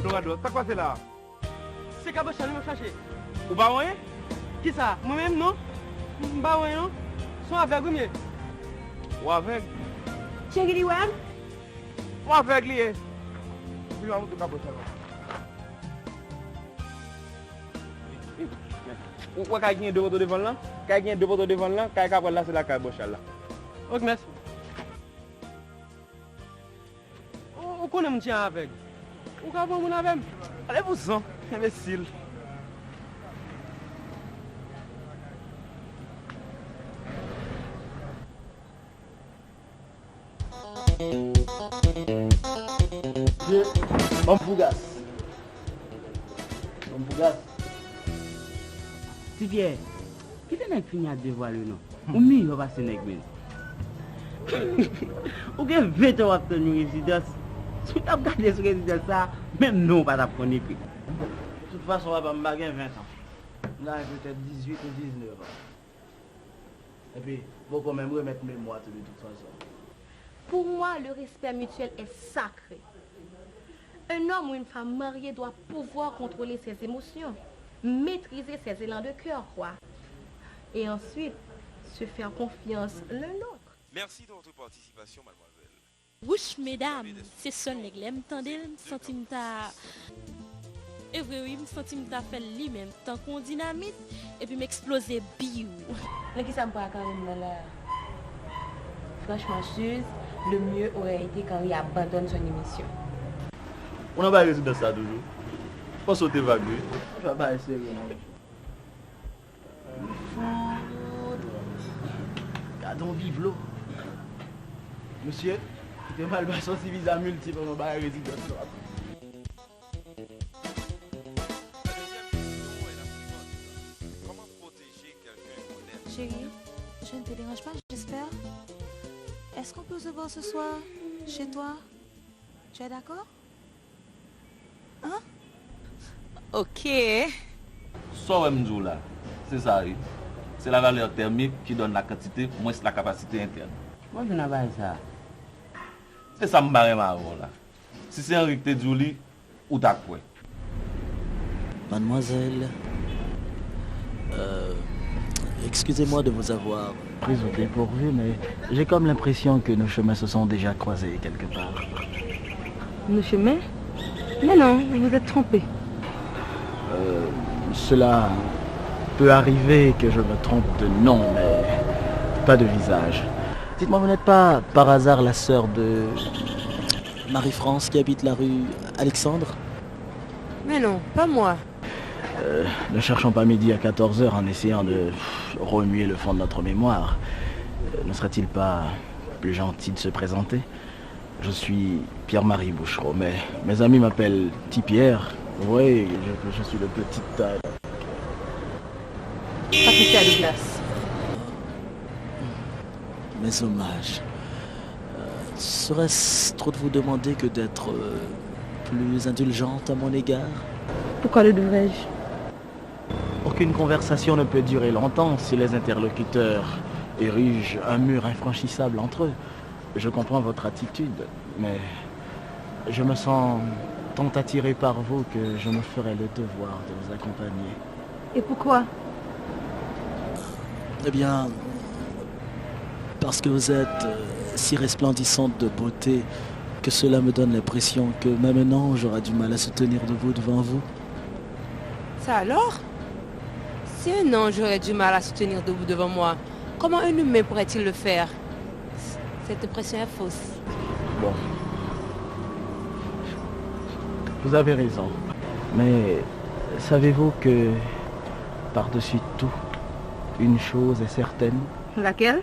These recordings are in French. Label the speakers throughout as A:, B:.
A: Dorado, ça quoi c'est là?
B: C'est Cabochon, nous chercher.
A: Ou pas rien?
B: Qui ça? Moi-même, non? Bah ouais, non? Sont aveugle ou mieux?
A: Ou avec?
C: Chérie, ouais?
A: Ou avec lui? Puis on va Cabochon. Ou quoi qu'il y ait deux photos devant là? Quand il y a deux photos devant là, quand il y a là, c'est la Cabochon là.
B: Ok, merci. Ou qu'on aime tiens avec? Ou qu'on va mon avec?
A: Allez vous ça, imbécile.
D: Bon Fougas.
E: Si Pierre, qui te nèg fini à dévoiler non? Ou mi va passer nèg men. Ou gen 20 ans après une résidence. Si tu as regardé ce résidence ça, même nous pas t'apprendre écrit.
D: De toute façon, on va pas me baguer 20 ans. Là, peut-être 18 ou 19 ans. Et puis, faut quand même remettre mes mois de toute façon.
C: Pour moi, le respect mutuel est sacré. Un homme ou une femme mariée doit pouvoir contrôler ses émotions, maîtriser ses élans de cœur, quoi. Et ensuite, se faire confiance l'un l'autre.
F: Merci de votre participation, mademoiselle.
G: Ouch, mesdames, c'est son nègre, m'tendez, m'sentim ta... Et oui, m'sentim ta fait lui-même, tant qu'on dynamite, et puis m'exploser biou.
C: Mais qui ça me prend quand même là? Franchement, Suze, le mieux aurait été quand il abandonne son émission.
D: On n'a pas réussi dans ça toujours. Faut sauter vague. Je vais pas essayer. Gardons vive l'eau. Monsieur, tu mal basson si visa multiple, on va résider dans ça.
F: Comment protéger quelqu'un honnête?
H: Chérie, je ne te dérange pas, j'espère. Est-ce qu'on peut se voir ce soir chez toi? Tu es d'accord? Hein?
I: Ok.
J: So là, c'est ça. C'est la valeur thermique qui donne la quantité moins la capacité interne.
E: Moi je n'ai pas ça.
J: C'est ça me barre ma là. Si c'est Henri te dit ou t'as quoi?
K: Mademoiselle, excusez-moi de vous avoir pris au dépourvu, mais j'ai comme l'impression que nos chemins se sont déjà croisés quelque part.
C: Nos chemins? Mais non, vous êtes trompé.
K: Cela peut arriver que je me trompe de nom, mais pas de visage. Dites-moi, vous n'êtes pas par hasard la sœur de Marie-France qui habite la rue Alexandre?
I: Mais non, pas moi.
K: Ne cherchons pas midi à 14h en essayant de remuer le fond de notre mémoire. Ne serait-il pas plus gentil de se présenter? Je suis Pierre-Marie Bouchereau, mais mes amis m'appellent T-Pierre. Oui, je suis le petit taille.
C: Patricia Douglas.
K: Mes hommages. Serait-ce trop de vous demander que d'être plus indulgente à mon égard?
C: Pourquoi le devrais-je?
K: Aucune conversation ne peut durer longtemps si les interlocuteurs érigent un mur infranchissable entre eux. Je comprends votre attitude, mais je me sens tant attiré par vous que je me ferai le devoir de vous accompagner.
C: Et pourquoi?
K: Eh bien, parce que vous êtes si resplendissante de beauté que cela me donne l'impression que maintenant j'aurai du mal à se tenir debout devant vous.
I: Ça alors? Si un ange aurait du mal à se tenir debout devant moi, comment un humain pourrait-il le faire? Cette impression est fausse.
K: Bon. Vous avez raison. Mais savez-vous que, par-dessus tout, une chose est certaine?
C: Laquelle?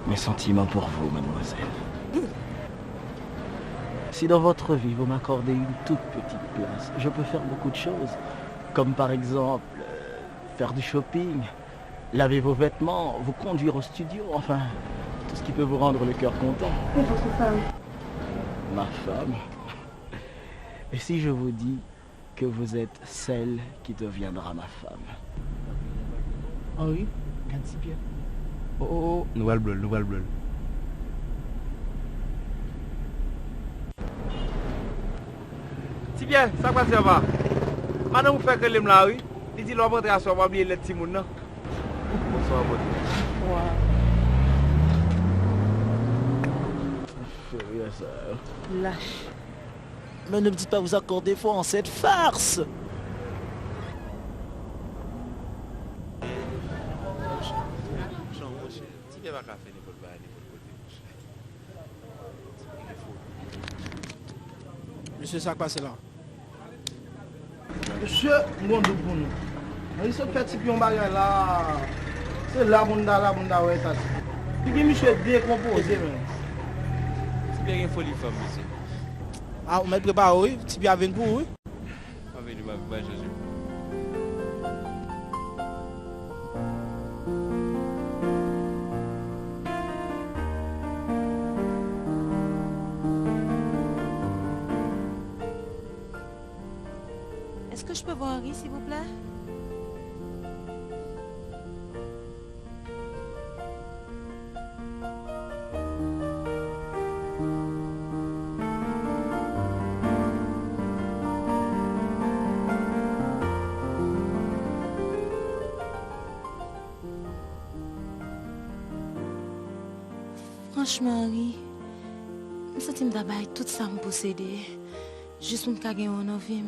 K: Mes sentiments pour vous, mademoiselle. Si dans votre vie, vous m'accordez une toute petite place, je peux faire beaucoup de choses. Comme par exemple, faire du shopping, laver vos vêtements, vous conduire au studio, enfin, tout ce qui peut vous rendre le cœur content.
C: Et votre femme?
K: Ma femme? Et si je vous dis que vous êtes celle qui deviendra ma femme?
A: Ah oui? Regarde si bien. Oh, nouvelle bleue, nouvelle bleue. Si bien, ça passe pas. Madame vous fait que l'aime là, oui. Il dit l'on va rentrer à oublier les petits mouns, non? Bonsoir, bonne
K: Lâche. Mais ne me dites pas vous accorder foi en cette farce.
B: Monsieur, ça passe là.
D: Monsieur, bon de pour nous. Il se fait petit pion bagage là. C'est la bunda ouais ça. Puis monsieur décomposé même.
A: C'est bien une folie femme monsieur.
B: Ah, on m'a préparé, oui. Petit bien avec vous, oui.
A: Avec ma Jésus.
H: Est-ce que je peux voir Henri, s'il vous plaît? Franchement, Henri, je sens que je vais tout ça me posséder. Juste pour me gagner en vie.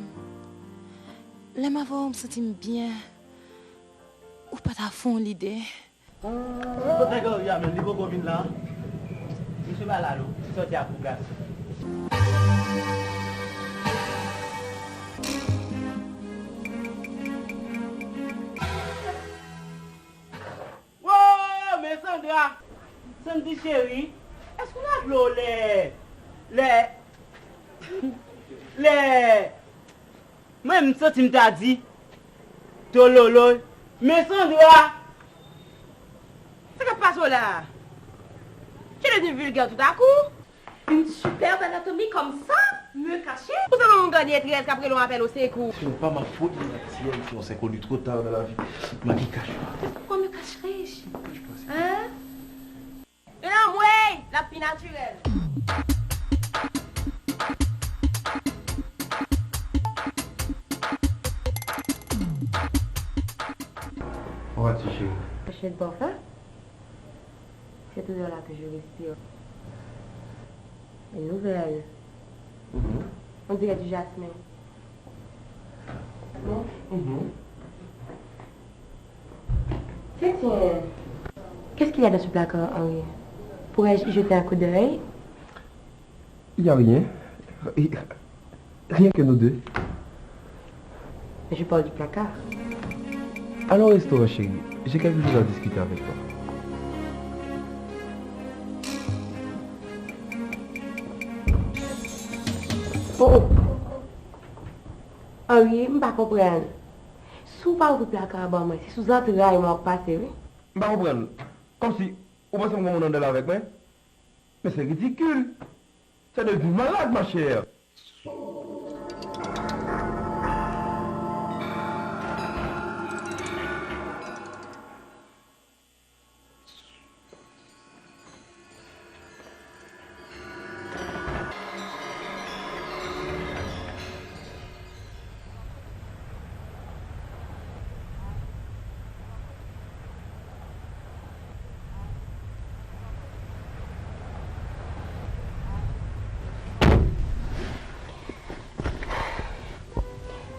H: Les m'avoir me sentir bien. Ou pas à fond l'idée.
E: Regarde, il y a même niveau combine là. Monsieur Balalo, sorti à Pougas.
D: Wow, mais Sandra, Sandy chérie, est-ce qu'on a appelé les même ça tu m'as dit tololo mais Sandra
C: C'est que passe là? Tu es devenu vulgaire tout à coup? Une superbe anatomie comme ça? Me cacher? Vous allez me gagner 13 qu'après l'on appelle au secours.
J: Ce n'est pas ma faute, la tienne, si on s'est connu trop tard dans la vie. Ma qui cache pas.
C: Pourquoi me cacherais-je? Hein? Et là, ouais, la vie naturelle.
J: On va toucher.
C: Chez le parfum, c'est toujours là que je respire. Une nouvelle. On dirait du jasmin. Non? Tiens, qu'est-ce qu'il y a dans ce placard, Henri? Pourrais-je y jeter un coup d'œil?
L: Il n'y a rien. Rien que nous deux.
C: Je parle du placard.
L: Allons au restaurant, chérie. J'ai quelque chose à discuter avec toi.
C: Oh! Henri, je ne comprends pas. Si vous parlez du placard, c'est sous entrailles qui m'ont passé, oui?
L: Je ne comprends pas. Comme si vous pensez que mon nom est là avec moi. Mais c'est ridicule. C'est devenu malade, ma chère.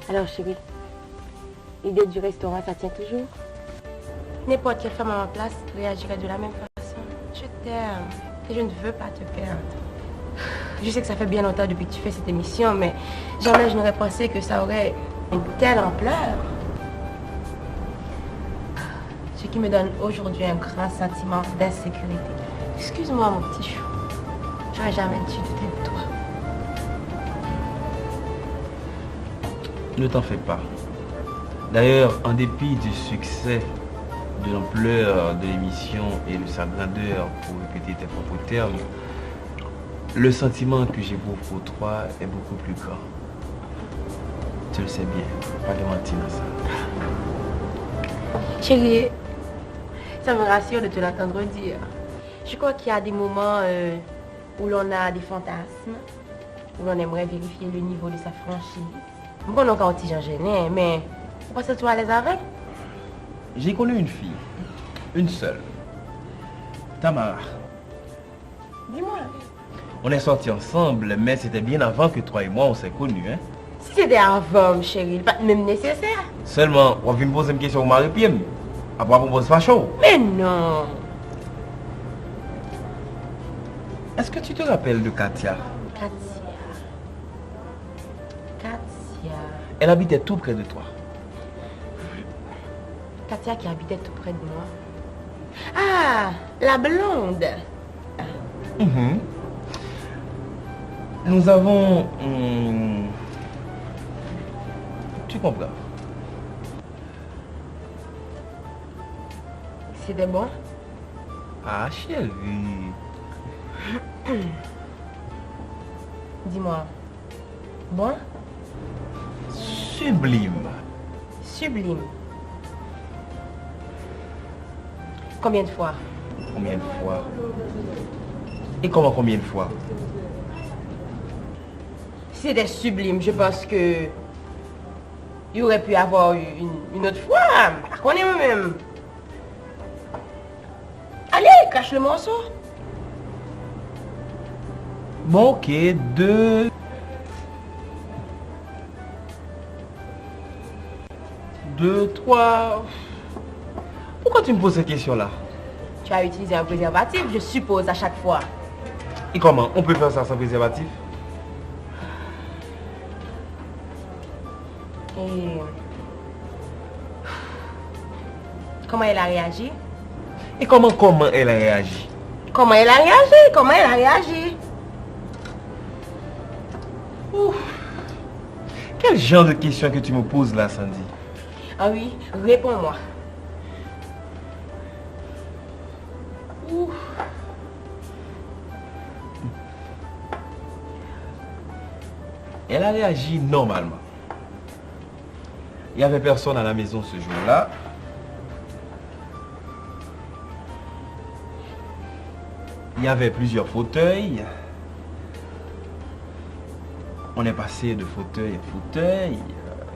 C: Alors chérie, l'idée du restaurant, ça tient toujours? N'importe quelle femme à ma place réagirait de la même façon. Je t'aime et je ne veux pas te perdre. Je sais que ça fait bien longtemps depuis que tu fais cette émission, mais jamais je n'aurais pensé que ça aurait une telle ampleur. Ce qui me donne aujourd'hui un grand sentiment d'insécurité. Excuse-moi mon petit chou, j'aurais jamais dû douter de toi.
J: Ne t'en fais pas. D'ailleurs, en dépit du succès, de l'ampleur de l'émission et de sa grandeur, pour répéter tes propres termes, le sentiment que j'éprouve pour toi est beaucoup plus grand. Tu le sais bien, pas de mentir à ça.
C: Chérie, ça me rassure de te l'entendre dire. Je crois qu'il y a des moments où l'on a des fantasmes,
I: on aimerait vérifier le niveau de sa franchise. Bon, on a un petit gêné, mais vous pensez que tu es à l'aise avec?
J: J'ai connu une fille. Une seule. Tamara.
I: Dis-moi.
J: On est sortis ensemble, mais c'était bien avant que toi et moi on s'est connus, hein.
I: Si c'était avant, chérie, pas même nécessaire.
J: Seulement, on vient me poser une question au mari-pied. Après, on pose pas chaud.
I: Mais non.
J: Est-ce que tu te rappelles de Katia?
I: Katia.
J: Elle habitait tout près de toi.
I: Katia qui habitait tout près de moi. Ah, la blonde.
J: Nous avons... Tu comprends?
I: C'était bon?
J: Ah, chérie.
I: Dis-moi. Bon?
J: Sublime.
I: Sublime. Combien de fois?
J: Combien de fois? Et comment combien de fois?
I: Si c'était sublime, je pense que... il aurait pu avoir une autre fois. On est même. Allez, cache le morceau.
J: Bon, ok, 2... 2, 3... Pourquoi tu me poses cette question-là?
I: Tu as utilisé un préservatif, je suppose, à chaque fois.
J: Et comment? On peut faire ça sans préservatif?
I: Et... comment elle a réagi?
J: Et comment elle a réagi?
I: Comment elle a réagi? Comment elle a réagi?
J: Ouf. Quel genre de question que tu me poses là, Sandy?
I: Ah oui, réponds-moi.
J: Elle a réagi normalement. Il n'y avait personne à la maison ce jour-là. Il y avait plusieurs fauteuils. On est passé de fauteuil à fauteuil.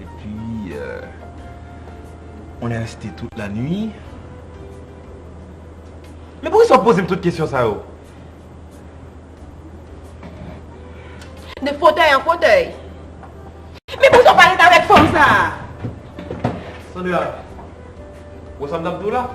J: Et puis, on est resté toute la nuit. Mais pourquoi ça pose toutes questions ça?
I: De fauteuil en fauteuil. Mais pourquoi on parle avec femme ça?
J: Sandra, où sommes nous là?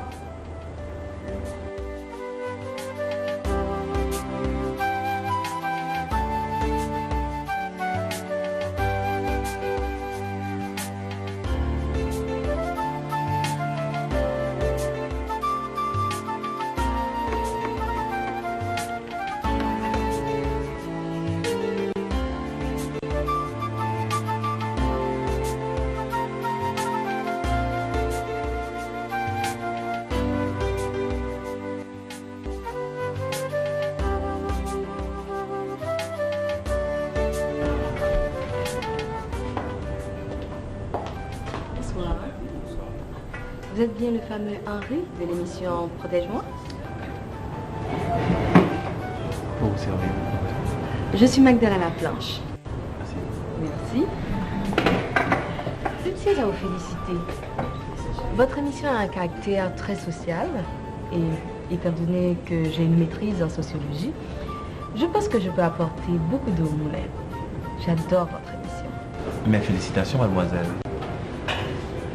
C: Vous êtes bien le fameux Henri de l'émission Protège-moi?
J: Pour vous servir.
C: Je suis Magdalena Planche.
J: Merci.
C: Merci. Je tiens à vous féliciter. Votre émission a un caractère très social et étant donné que j'ai une maîtrise en sociologie, je pense que je peux apporter beaucoup d'eau au moulin. J'adore votre émission.
J: Mes félicitations, mademoiselle.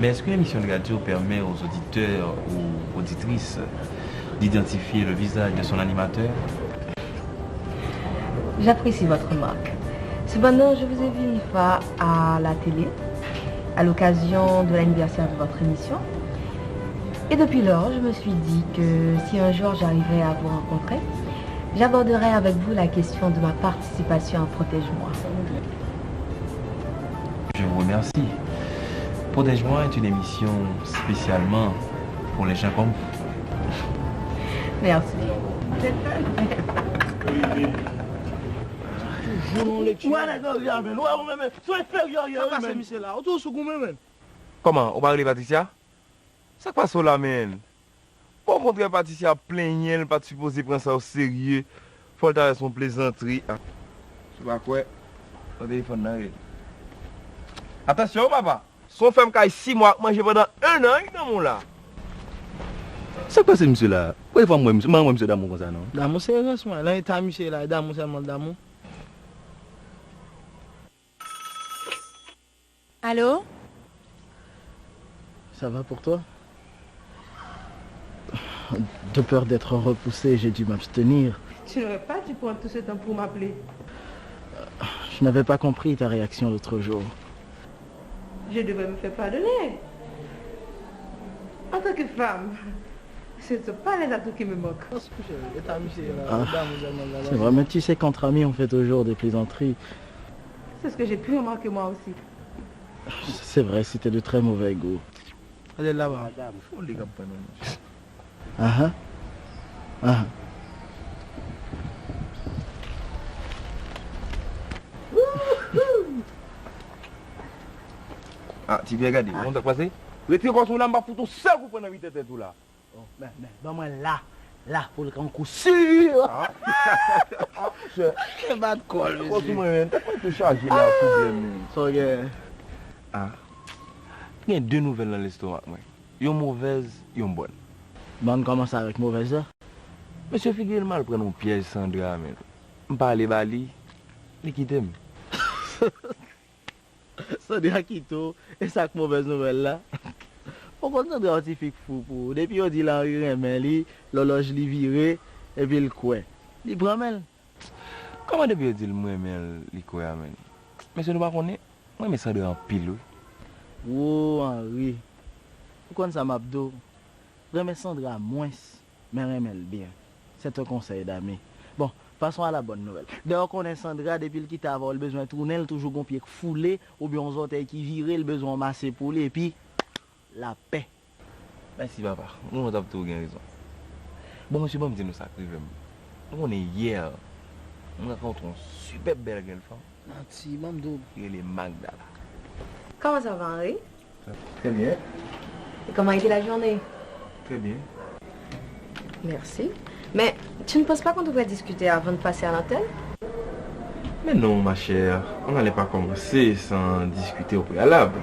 J: Mais est-ce que l'émission de radio permet aux auditeurs ou auditrices d'identifier le visage de son animateur?
C: J'apprécie votre remarque. Cependant, je vous ai vu une fois à la télé, à l'occasion de l'anniversaire de votre émission. Et depuis lors, je me suis dit que si un jour j'arrivais à vous rencontrer, j'aborderai avec vous la question de ma participation à Protège-moi.
J: Je vous remercie. Protège-moi est une émission spécialement pour les gens comme vous.
C: Merci.
A: Comment? On va aller Patricia? Ça passe là, man. Pour rencontrer Patricia plein, pas supposé prendre ça au sérieux. Faut le son plaisanterie. Tu vois quoi? Ton téléphone nan rel. Attention papa. Son femme qui a 6 mois manger pendant 1 an dans mon là.
K: Ça passe monsieur là. Pourquoi moi monsieur d'amour comme ça non?
D: D'amour sérieusement, là il t'a monsieur là, d'amour seulement d'amour.
H: Allô?
D: Ça va pour toi? De peur d'être repoussé, j'ai dû m'abstenir.
M: Tu n'aurais pas dû prendre tout ce temps pour m'appeler.
D: Je n'avais pas compris ta réaction l'autre jour.
M: Je devrais me faire pardonner. En tant que femme, ce ne sont pas les atouts qui me moquent.
D: Ah, c'est vrai, mais tu sais qu'entre amis on fait toujours des plaisanteries.
M: C'est ce que j'ai pu remarquer moi aussi.
D: C'est vrai, c'était de très mauvais goût.
A: Allez là-bas.
D: Ah ah.
A: Ah, tu viens regarder, on t'a passé? Retire comme ça, là, m'a foutu seul pour prendre 8 têtes tout là.
D: Ben, moi là, pour le coup sûr.
A: Je bats de colle, monsieur. T'as pas tout chargé là, problème. Ah. Il y a 2 nouvelles dans l'estomac, moi. Une mauvaise, une bonne.
D: Bon, on commence avec mauvaise.
A: Monsieur Figuel mal prend un piège Sandra, mais je parle bali, il quitte.
D: Sandra quitte, et ça que mauvaise nouvelle là. Pourquoi Sandra tu fais fou pour? Depuis on dit là, il remet lui, l'horloge lui viré, et puis le coin. Il prend mal.
A: Comment depuis on dit le moi mais le coin mais? Mais je ne pas connaître. Moi mais Sandra en pile.
D: Oh Henri. Pourquoi ça m'abdo? Remets Sandra moins, mais remets bien. C'est un conseil d'amis. Bon, passons à la bonne nouvelle. Dès qu'on est Sandra, depuis qu'il t'a avoir le besoin de tourner, il toujours un pied foulé, ou bien un orteil qui viré, le besoin de masser pour lui, et puis la paix.
A: Merci papa, nous avons tout raison. Bon monsieur, bon, me dit nous ça privé. On est hier, on a rencontré une super belle jeune femme.
D: Nanti, Mamdou.
A: Il est Magdala.
M: Comment ça va, Henri?
A: Très bien.
M: Et comment a été la journée?
A: Très bien.
M: Merci. Mais tu ne penses pas qu'on devrait discuter avant de passer à l'antenne?
A: Mais non, ma chère, on n'allait pas commencer sans discuter au préalable.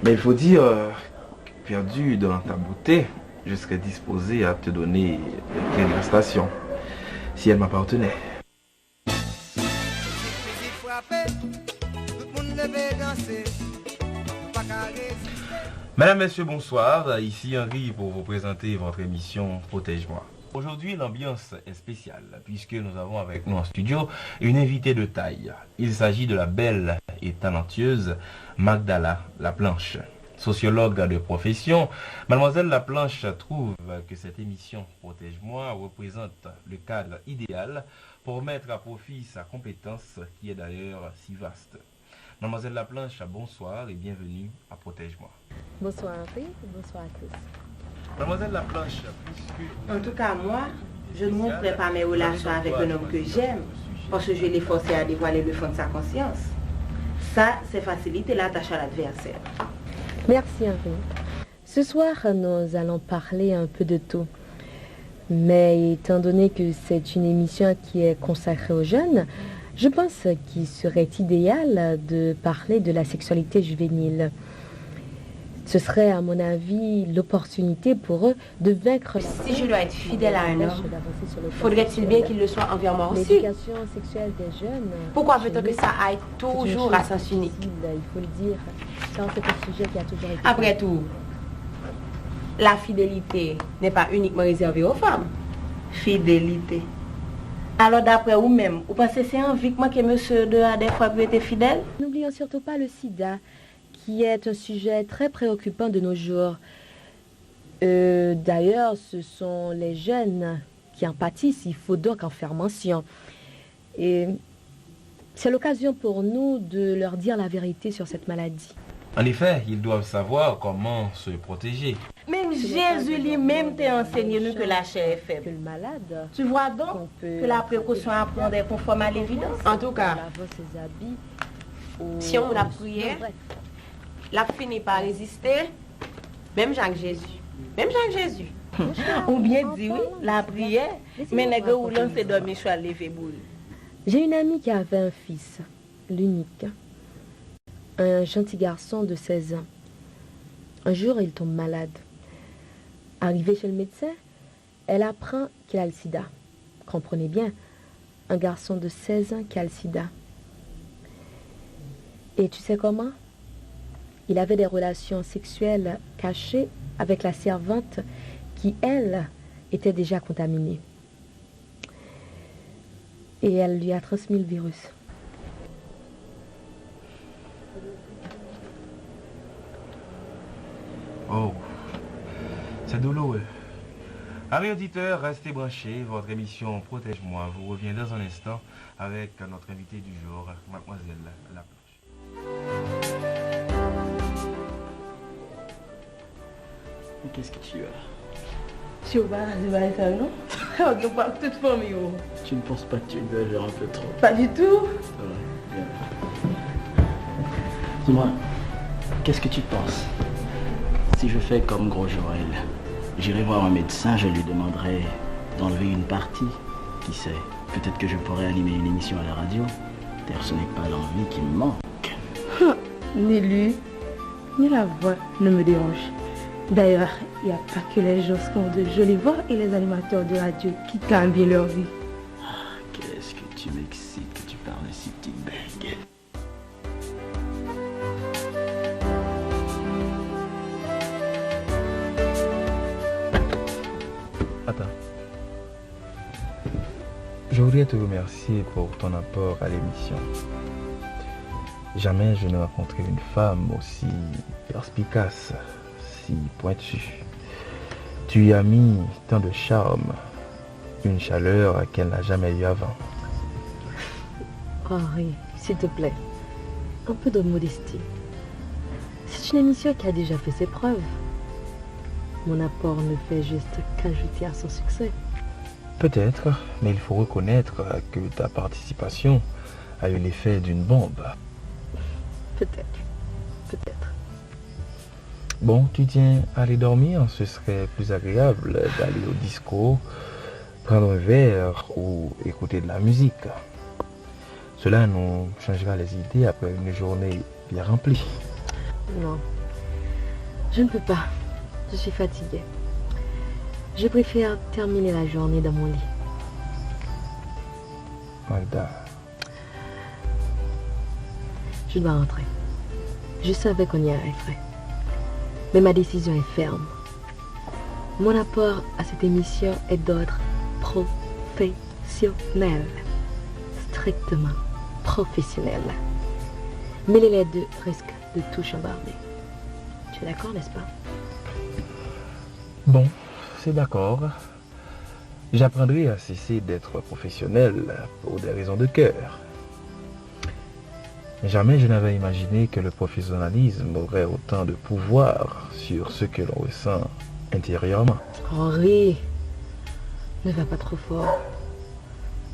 A: Mais il faut dire, perdu dans ta beauté, je serais disposé à te donner les clés de la station, si elle m'appartenait. Mesdames, Messieurs, bonsoir. Ici Henri pour vous présenter votre émission Protège-moi. Aujourd'hui, l'ambiance est spéciale puisque nous avons avec nous en studio une invitée de taille. Il s'agit de la belle et talentueuse Magdala Laplanche. Sociologue de profession, Mademoiselle Laplanche trouve que cette émission Protège-moi représente le cadre idéal pour mettre à profit sa compétence qui est d'ailleurs si vaste. Mademoiselle Laplanche, bonsoir et bienvenue à Protège-moi.
M: Bonsoir Henri, bonsoir à tous.
A: Mademoiselle Laplanche, puisque...
M: En tout cas, moi, je ne montrerai pas mes relations avec un homme que j'aime parce que je vais les forcer à dévoiler le fond de sa conscience. Ça, c'est faciliter la tâche à l'adversaire.
N: Merci Henri. Ce soir, nous allons parler un peu de tout. Mais étant donné que c'est une émission qui est consacrée aux jeunes, je pense qu'il serait idéal de parler de la sexualité juvénile. Ce serait, à mon avis, l'opportunité pour eux de vaincre...
M: Si je dois être fidèle à un homme, faudrait-il bien qu'il le soit envers moi aussi?
N: L'éducation sexuelle des jeunes...
M: Pourquoi veut-on que ça aille toujours à sens unique?
N: Il faut le dire, c'est un sujet qui a toujours été...
M: Après tout, la fidélité n'est pas uniquement réservée aux femmes. Fidélité. Alors d'après vous-même, vous pensez que c'est enviquement que monsieur de a des fois pu être fidèle?
N: N'oublions surtout pas le sida, qui est un sujet très préoccupant de nos jours. D'ailleurs, ce sont les jeunes qui en pâtissent, il faut donc en faire mention. Et c'est l'occasion pour nous de leur dire la vérité sur cette maladie.
A: En effet, ils doivent savoir comment se protéger.
M: Même Jésus lui-même t'a enseigné nous que la chair est faible.
N: Que le malade,
M: tu vois donc que la précaution à prendre est conforme à l'évidence. En tout cas, si on a prié, la finit par résister, même Jacques-Jésus. Même Jacques-Jésus. Ou bien dit oui, la prière, mais n'est-ce que vous lancez dormir sur lever boule.
N: J'ai une amie qui avait un fils. l'unique. Un gentil garçon de 16 ans. Un jour, il tombe malade. Arrivé chez le médecin, elle apprend qu'il a le sida. Comprenez bien, un garçon de 16 ans qui a le sida. Et tu sais comment? Il avait des relations sexuelles cachées avec la servante qui, elle, était déjà contaminée. Et elle lui a transmis le virus.
A: Oh, c'est douloureux. Amis auditeurs, restez branchés. Votre émission Protège-moi vous revient dans un instant avec notre invité du jour, Mademoiselle Laplanche.
K: Mais qu'est-ce que tu as?
M: Si on va aller ça, non? On ne pas toute famille.
K: Tu ne penses pas que tu exagères un peu trop?
M: Pas du tout.
K: Ouais, bien. Dis-moi, qu'est-ce que tu penses? Si je fais comme Gros Joël, j'irai voir un médecin, je lui demanderai d'enlever une partie. Qui sait, peut-être que je pourrais animer une émission à la radio. D'ailleurs, ce n'est pas l'envie qui me manque.
M: Ni lui, ni la voix ne me dérange. D'ailleurs, il n'y a pas que les gens qui ont de jolies voix et les animateurs de radio qui gagnent bien leur vie.
K: Qu'est-ce que tu m'excites que tu parles si petite bête.
A: Attends. Je voudrais te remercier pour ton apport à l'émission. Jamais je n'ai rencontré une femme aussi perspicace, si pointue. Tu y as mis tant de charme, une chaleur qu'elle n'a jamais eue avant.
N: Henri, s'il te plaît, un peu de modestie. C'est une émission qui a déjà fait ses preuves. Mon apport ne fait juste qu'ajouter à son succès.
A: Peut-être, mais il faut reconnaître que ta participation a eu l'effet d'une bombe.
N: Peut-être, peut-être.
A: Bon, tu tiens à aller dormir, ce serait plus agréable d'aller au disco, prendre un verre ou écouter de la musique. Cela nous changera les idées après une journée bien remplie.
N: Non, je ne peux pas. Je suis fatiguée. Je préfère terminer la journée dans mon lit.
A: Magda.
N: Je dois rentrer. Je savais qu'on y arriverait. Mais ma décision est ferme. Mon apport à cette émission est d'ordre professionnel. Strictement professionnel. Mêler les deux risque de tout chambarder. Tu es d'accord, n'est-ce pas?
A: Bon, c'est d'accord. J'apprendrai à cesser d'être professionnel pour des raisons de cœur. Jamais je n'avais imaginé que le professionnalisme aurait autant de pouvoir sur ce que l'on ressent intérieurement.
N: Henri, ne va pas trop fort.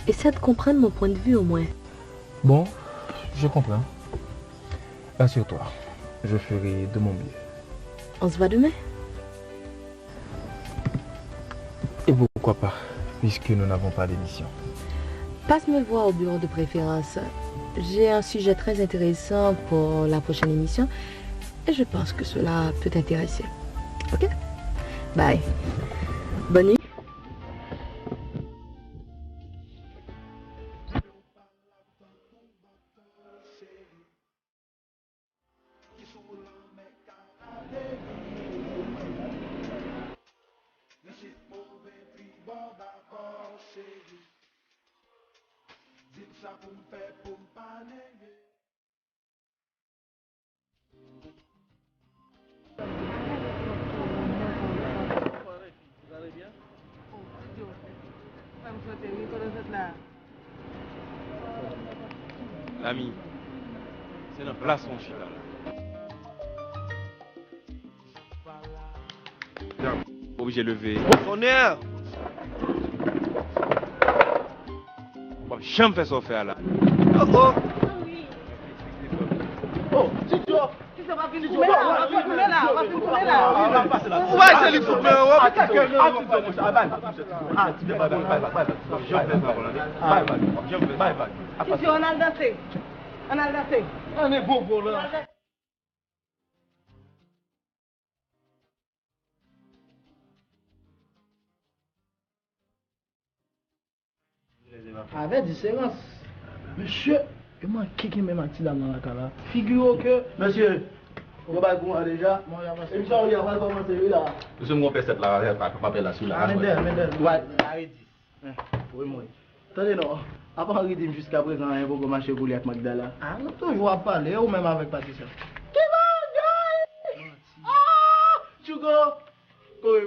N: Essaie de comprendre mon point de vue au moins.
A: Bon, je comprends. Rassure-toi, je ferai de mon mieux.
N: On se voit demain?
A: Et pourquoi pas, puisque nous n'avons pas d'émission.
N: Passe me voir au bureau de préférence. J'ai un sujet très intéressant pour la prochaine émission et je pense que cela peut t'intéresser. Ok? Bye. Bonne nuit.
F: L'ami, c'est notre place, mon chita là. Obligé de lever. Son air! Bon, j'aime faire ça faire là. Oh oh!
B: Oh, Tito! On va finir là, on va finir là.
F: On va essayer de souffler, on va
B: Si on a dansé. On a le daté.
L: On est bon pour là.
D: Avec différence. Monsieur, et moi, qui m'a menti dans la cala. Figure que. Monsieur, on va déjà. Et puis, on va commencer là.
L: Monsieur, mon père, cette là, pas la sous la.
D: Mendel. Ouais, arrête. Oui, moi. Attendez, non. À part arrêter jusqu'à présent, il faut marcher pour avec Magdala. Ah, non, toujours à parler, ou même avec Patricia. Qui va, gars? Ah! Chugo! Quoi.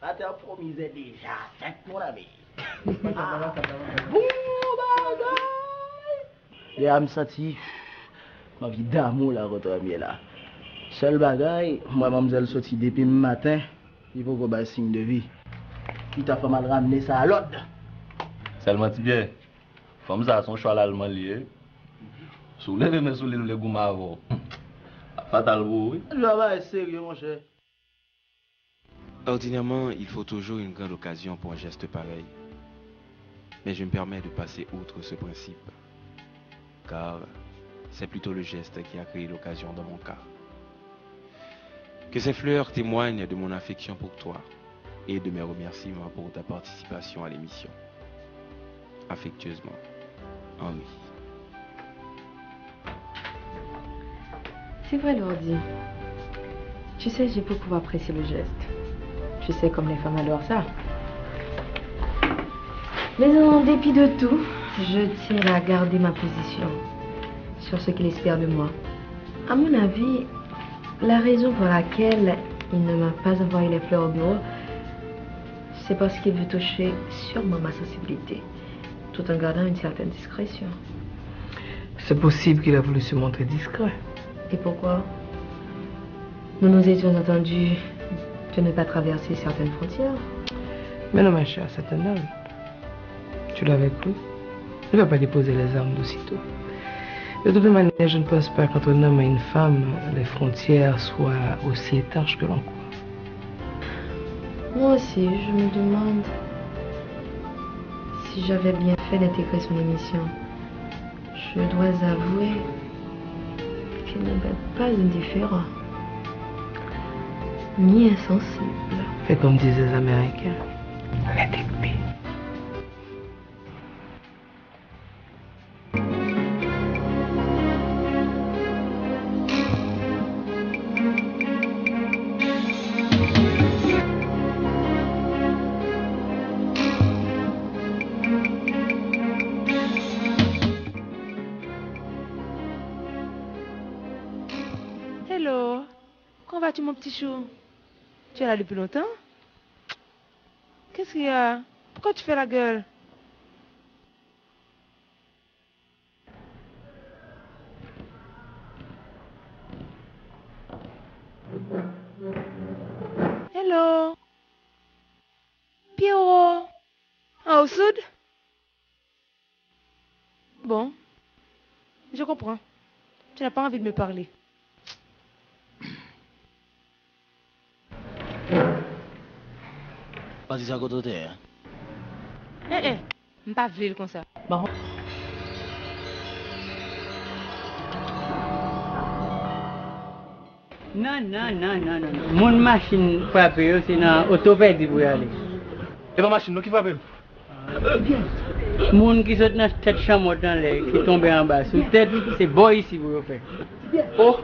D: La terre promise est déjà faite, mon ami. Bon bagay. Et à me sentir ma vie d'amour là retomber là. Seul bagay, moi mademoiselle sorti depuis le matin, il faut qu'on baille signe de vie. Il t'a fait mal ramener ça à l'autre.
L: Seulement bien. Femme ça son choix l'allemand lié. Soulève mais soulève le gouma avant. Fatal oui.
D: Je vais sérieux mon cher.
F: Ordinairement, il faut toujours une grande occasion pour un geste pareil. Mais je me permets de passer outre ce principe, car c'est plutôt le geste qui a créé l'occasion dans mon cas. Que ces fleurs témoignent de mon affection pour toi et de mes remerciements pour ta participation à l'émission. Affectueusement, Henri.
N: C'est vrai, Lordi. Tu sais, j'ai beaucoup apprécié le geste. Tu sais comme les femmes adorent ça. Mais en dépit de tout, je tiens à garder ma position sur ce qu'il espère de moi. À mon avis, la raison pour laquelle il ne m'a pas envoyé les fleurs au bureau, c'est parce qu'il veut toucher sûrement ma sensibilité, tout en gardant une certaine discrétion.
B: C'est possible qu'il a voulu se montrer discret.
N: Et pourquoi? Nous nous étions entendus de ne pas traverser certaines frontières.
B: Mais non, ma chère, c'est un homme. Tu l'avais cru. Il ne va pas déposer les armes d'aussitôt. De toute manière, je ne pense pas qu'entre un homme et une femme, les frontières soient aussi étanches que l'on croit.
N: Moi aussi, je me demande si j'avais bien fait d'intégrer son émission. Je dois avouer qu'il n'est pas indifférent, ni insensible.
B: Fais comme disent les Américains, let it be.
I: Hello, comment vas-tu mon petit chou? Tu es là depuis longtemps? Qu'est-ce qu'il y a? Pourquoi tu fais la gueule? Hello? Pierrot? Ah, au sud? Bon, je comprends. Tu n'as pas envie de me parler.
K: Pas si ça côté.
I: Je ne pas vivre comme ça.
D: Bon.
E: Non. Mon machine frappe, c'est dans l'autopédie pour y aller.
L: Et ma machine, qui frappe?
E: Mon qui saute dans cette chambre dans l'air, qui tombe en bas, sous tête, c'est boy ici pour le faire.
L: Oh,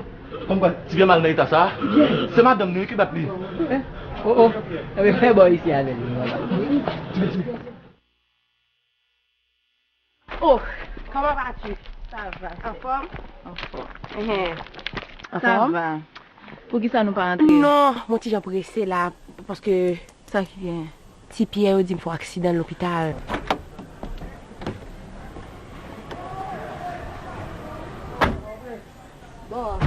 L: comment tu viens mal dans l'état ça? C'est madame nous qui va plus.
E: Oh, mais fais boy ici avec lui.
M: Oh, comment vas-tu? Ça va. En forme? En forme. Ça va.
I: Pour qui ça nous pas entrer?
M: Non, mon petit Jean pressé là, parce que ça qui vient. Si Pierre dit qu'il faut accident à l'hôpital.
J: Bon.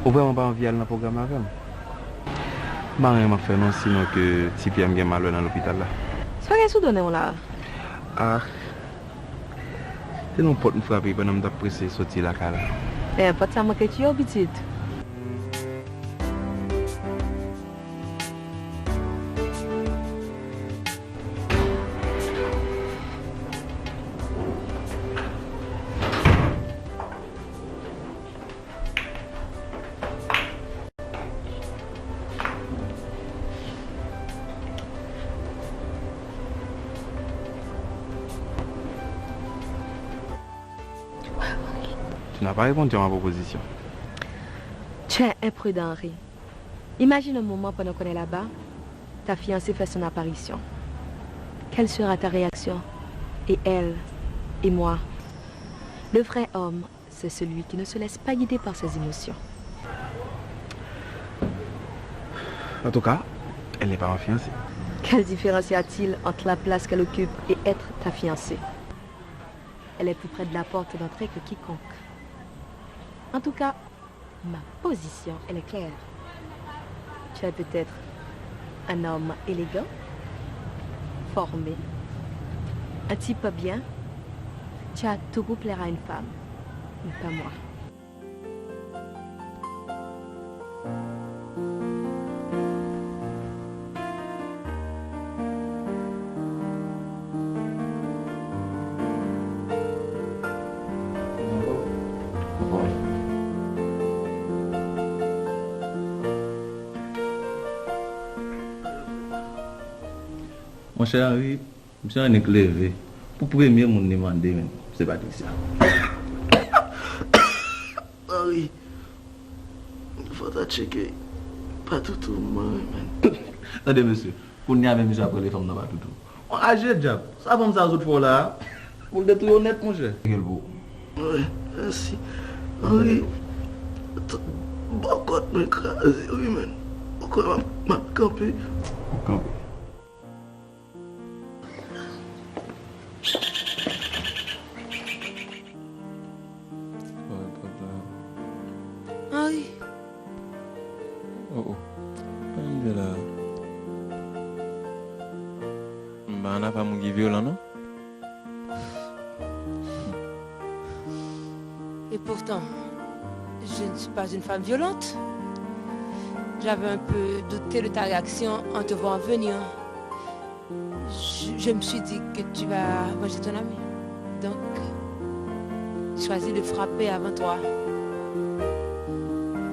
J: Ou vraiment pas envie d'aller dans le programme avec moi? Je ne vais pas faire non sinon que si Pierre me mal dans l'hôpital là.
M: C'est pas qu'est-ce que vous donnez là?
J: Ah. C'est non porte me frapper pendant que je suis pressé de sortir la cara.
M: Eh, pas de ça, que tu es petite.
A: Tu n'as pas répondu à ma proposition.
N: Tu es imprudent, Henri. Imagine un moment pendant qu'on est là-bas, ta fiancée fait son apparition. Quelle sera ta réaction? Et elle, et moi. Le vrai homme, c'est celui qui ne se laisse pas guider par ses émotions.
A: En tout cas, elle n'est pas ma fiancée.
N: Quelle différence y a-t-il entre la place qu'elle occupe et être ta fiancée? Elle est plus près de la porte d'entrée que quiconque. En tout cas, ma position, elle est claire. Tu es peut-être un homme élégant, formé, un type bien. Tu as tout pour plaire à une femme, mais pas moi.
L: Mon cher Henri, je suis un éclairé. Pour premier, mon demander, c'est Patricia.
K: Henri, il faut checker. Pas tout le monde, man.
L: Attendez, monsieur, pour n'y avoir monsieur après les femmes, pas tout. On a jet job. Ça va me ça autre fois là. Pour le détruire honnête, mon cher. Quel beau.
K: Oui, merci. Henri, bon, quand me craser, oui, man. Pourquoi m'a campé?
L: Campé.
I: Henri.
F: Oh. On est là. On n'a pas mon violent, non?
I: Et pourtant, je ne suis pas une femme violente. J'avais un peu douté de ta réaction en te voyant venir. Je me suis dit que tu vas venger ton ami. Donc, j'ai choisi de frapper avant toi.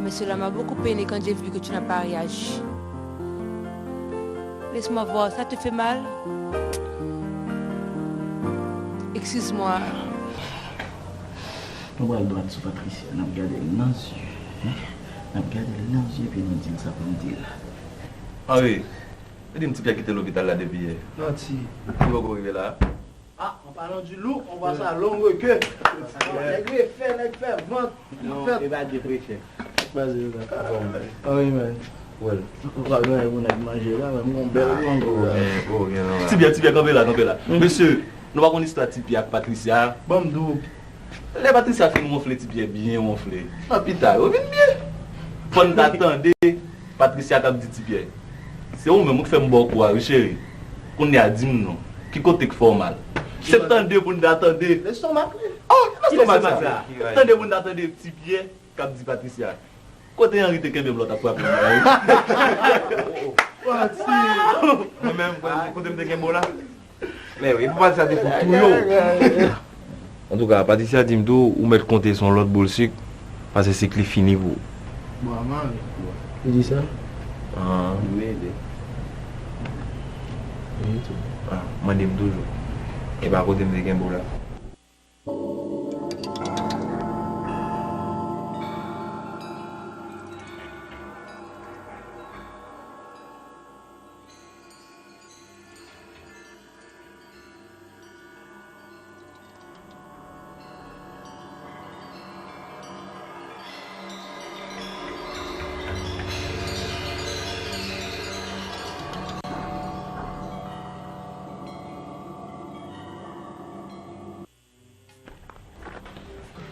I: Mais cela m'a beaucoup peiné quand j'ai vu que tu n'as pas réagi. Laisse-moi voir, ça te fait mal? Excuse-moi.
K: On va le droit sur Patricia, on va regarder dans les yeux. On va regarder dans les yeux et puis on dit ça pour me dire.
L: Ah oui. Il y a un petit pied qui était à l'hôpital là depuis hier.
K: Non, si.
L: Tu vas arriver là?
D: Ah, en parlant du loup, on voit ça à longue queue. Nègre fait, vente.
E: Non, il va dépêcher.
D: Vas-y, ah oui, man.
L: Ouais.
D: On a mangé là, mon bel
L: Oh, bien. Tibia, campé là. Monsieur, nous avons une histoire Tibia avec Patricia.
D: Bon, d'où?
L: Les Patricia fait nous gonfler Tibia bien gonflé. Ah, putain, on vient bien. Faut nous attendre, Patricia qui a dit Tibia. C'est vous-même qui fait un bon quoi, chérie. Qu'on est à 10 non. Qui côté qui fait mal. 72 pour nous attendre.
D: Laisse-moi m'appeler.
L: Oh, laisse-moi m'appeler. Attendez pour nous attendre Tibia qui a dit Patricia. Côté Henri, t'es quand même l'autre pour appeler. Moi-même, côté me t'es là.
A: Mais oui, il faut pas ça des fous tout. En tout cas, Patricia dit ou mettre compter son l'autre boule sucre parce que c'est que fini vous.
D: Bon, maman, il dit ça?
A: Ah,
D: oui,
A: ah, moi j'aime toujours. Et bah, côté me t'es là.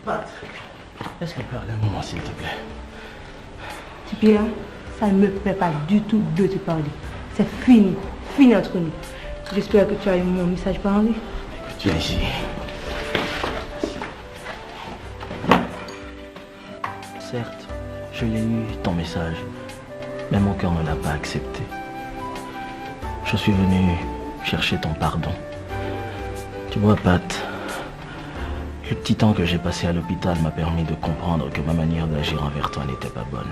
K: Pat, est-ce qu'on peut parler un moment, s'il te plaît?
M: Pierre, ça ne me plaît pas du tout de te parler. C'est fini entre nous. J'espère que tu as eu mon message par Henri.
K: Tu es ici. Certes, je l'ai eu, ton message, mais mon cœur ne l'a pas accepté. Je suis venu chercher ton pardon. Tu vois, Pat, le petit temps que j'ai passé à l'hôpital m'a permis de comprendre que ma manière d'agir envers toi n'était pas bonne.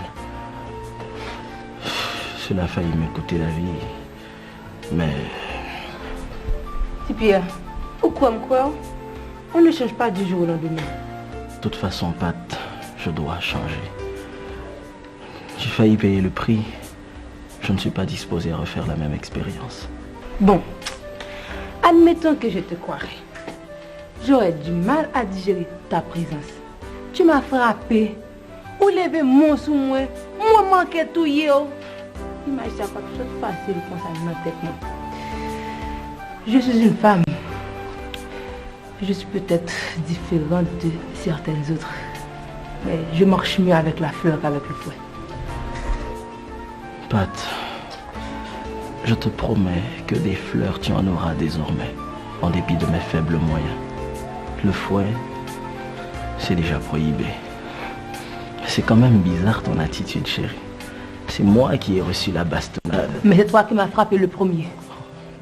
K: Cela a failli me coûter la vie, mais...
M: Pierre, pourquoi me croire? On ne change pas du jour au lendemain.
K: De toute façon, Pat, je dois changer. J'ai failli payer le prix. Je ne suis pas disposé à refaire la même expérience.
M: Bon, admettons que je te croirais. J'aurais du mal à digérer ta présence. Tu m'as frappé. Ou lever mon sous moi. Moi manquer tout yo. Imagine ça pas quelque chose facile comme ça dans la tête. Je suis une femme. Je suis peut-être différente de certaines autres. Mais je marche mieux avec la fleur qu'avec le fouet.
K: Pat, je te promets que des fleurs tu en auras désormais, en dépit de mes faibles moyens. Le fouet, c'est déjà prohibé. C'est quand même bizarre ton attitude, chérie. C'est moi qui ai reçu la bastonnade.
M: Mais c'est toi qui m'as frappé le premier.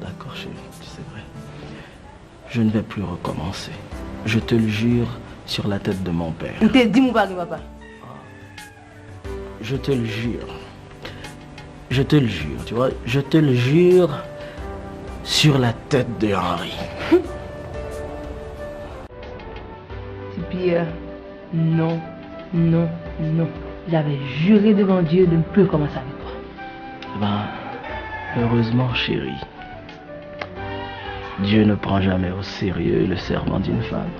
K: D'accord, chérie, c'est vrai. Je ne vais plus recommencer. Je te le jure sur la tête de mon père.
M: On t'a dit mon papa.
K: Je te le jure. Je te le jure, tu vois. Je te le jure sur la tête de Henri.
M: Pierre, non, non, non. J'avais juré devant Dieu de ne plus commencer avec toi.
K: Ben, heureusement, chérie. Dieu ne prend jamais au sérieux le serment d'une femme.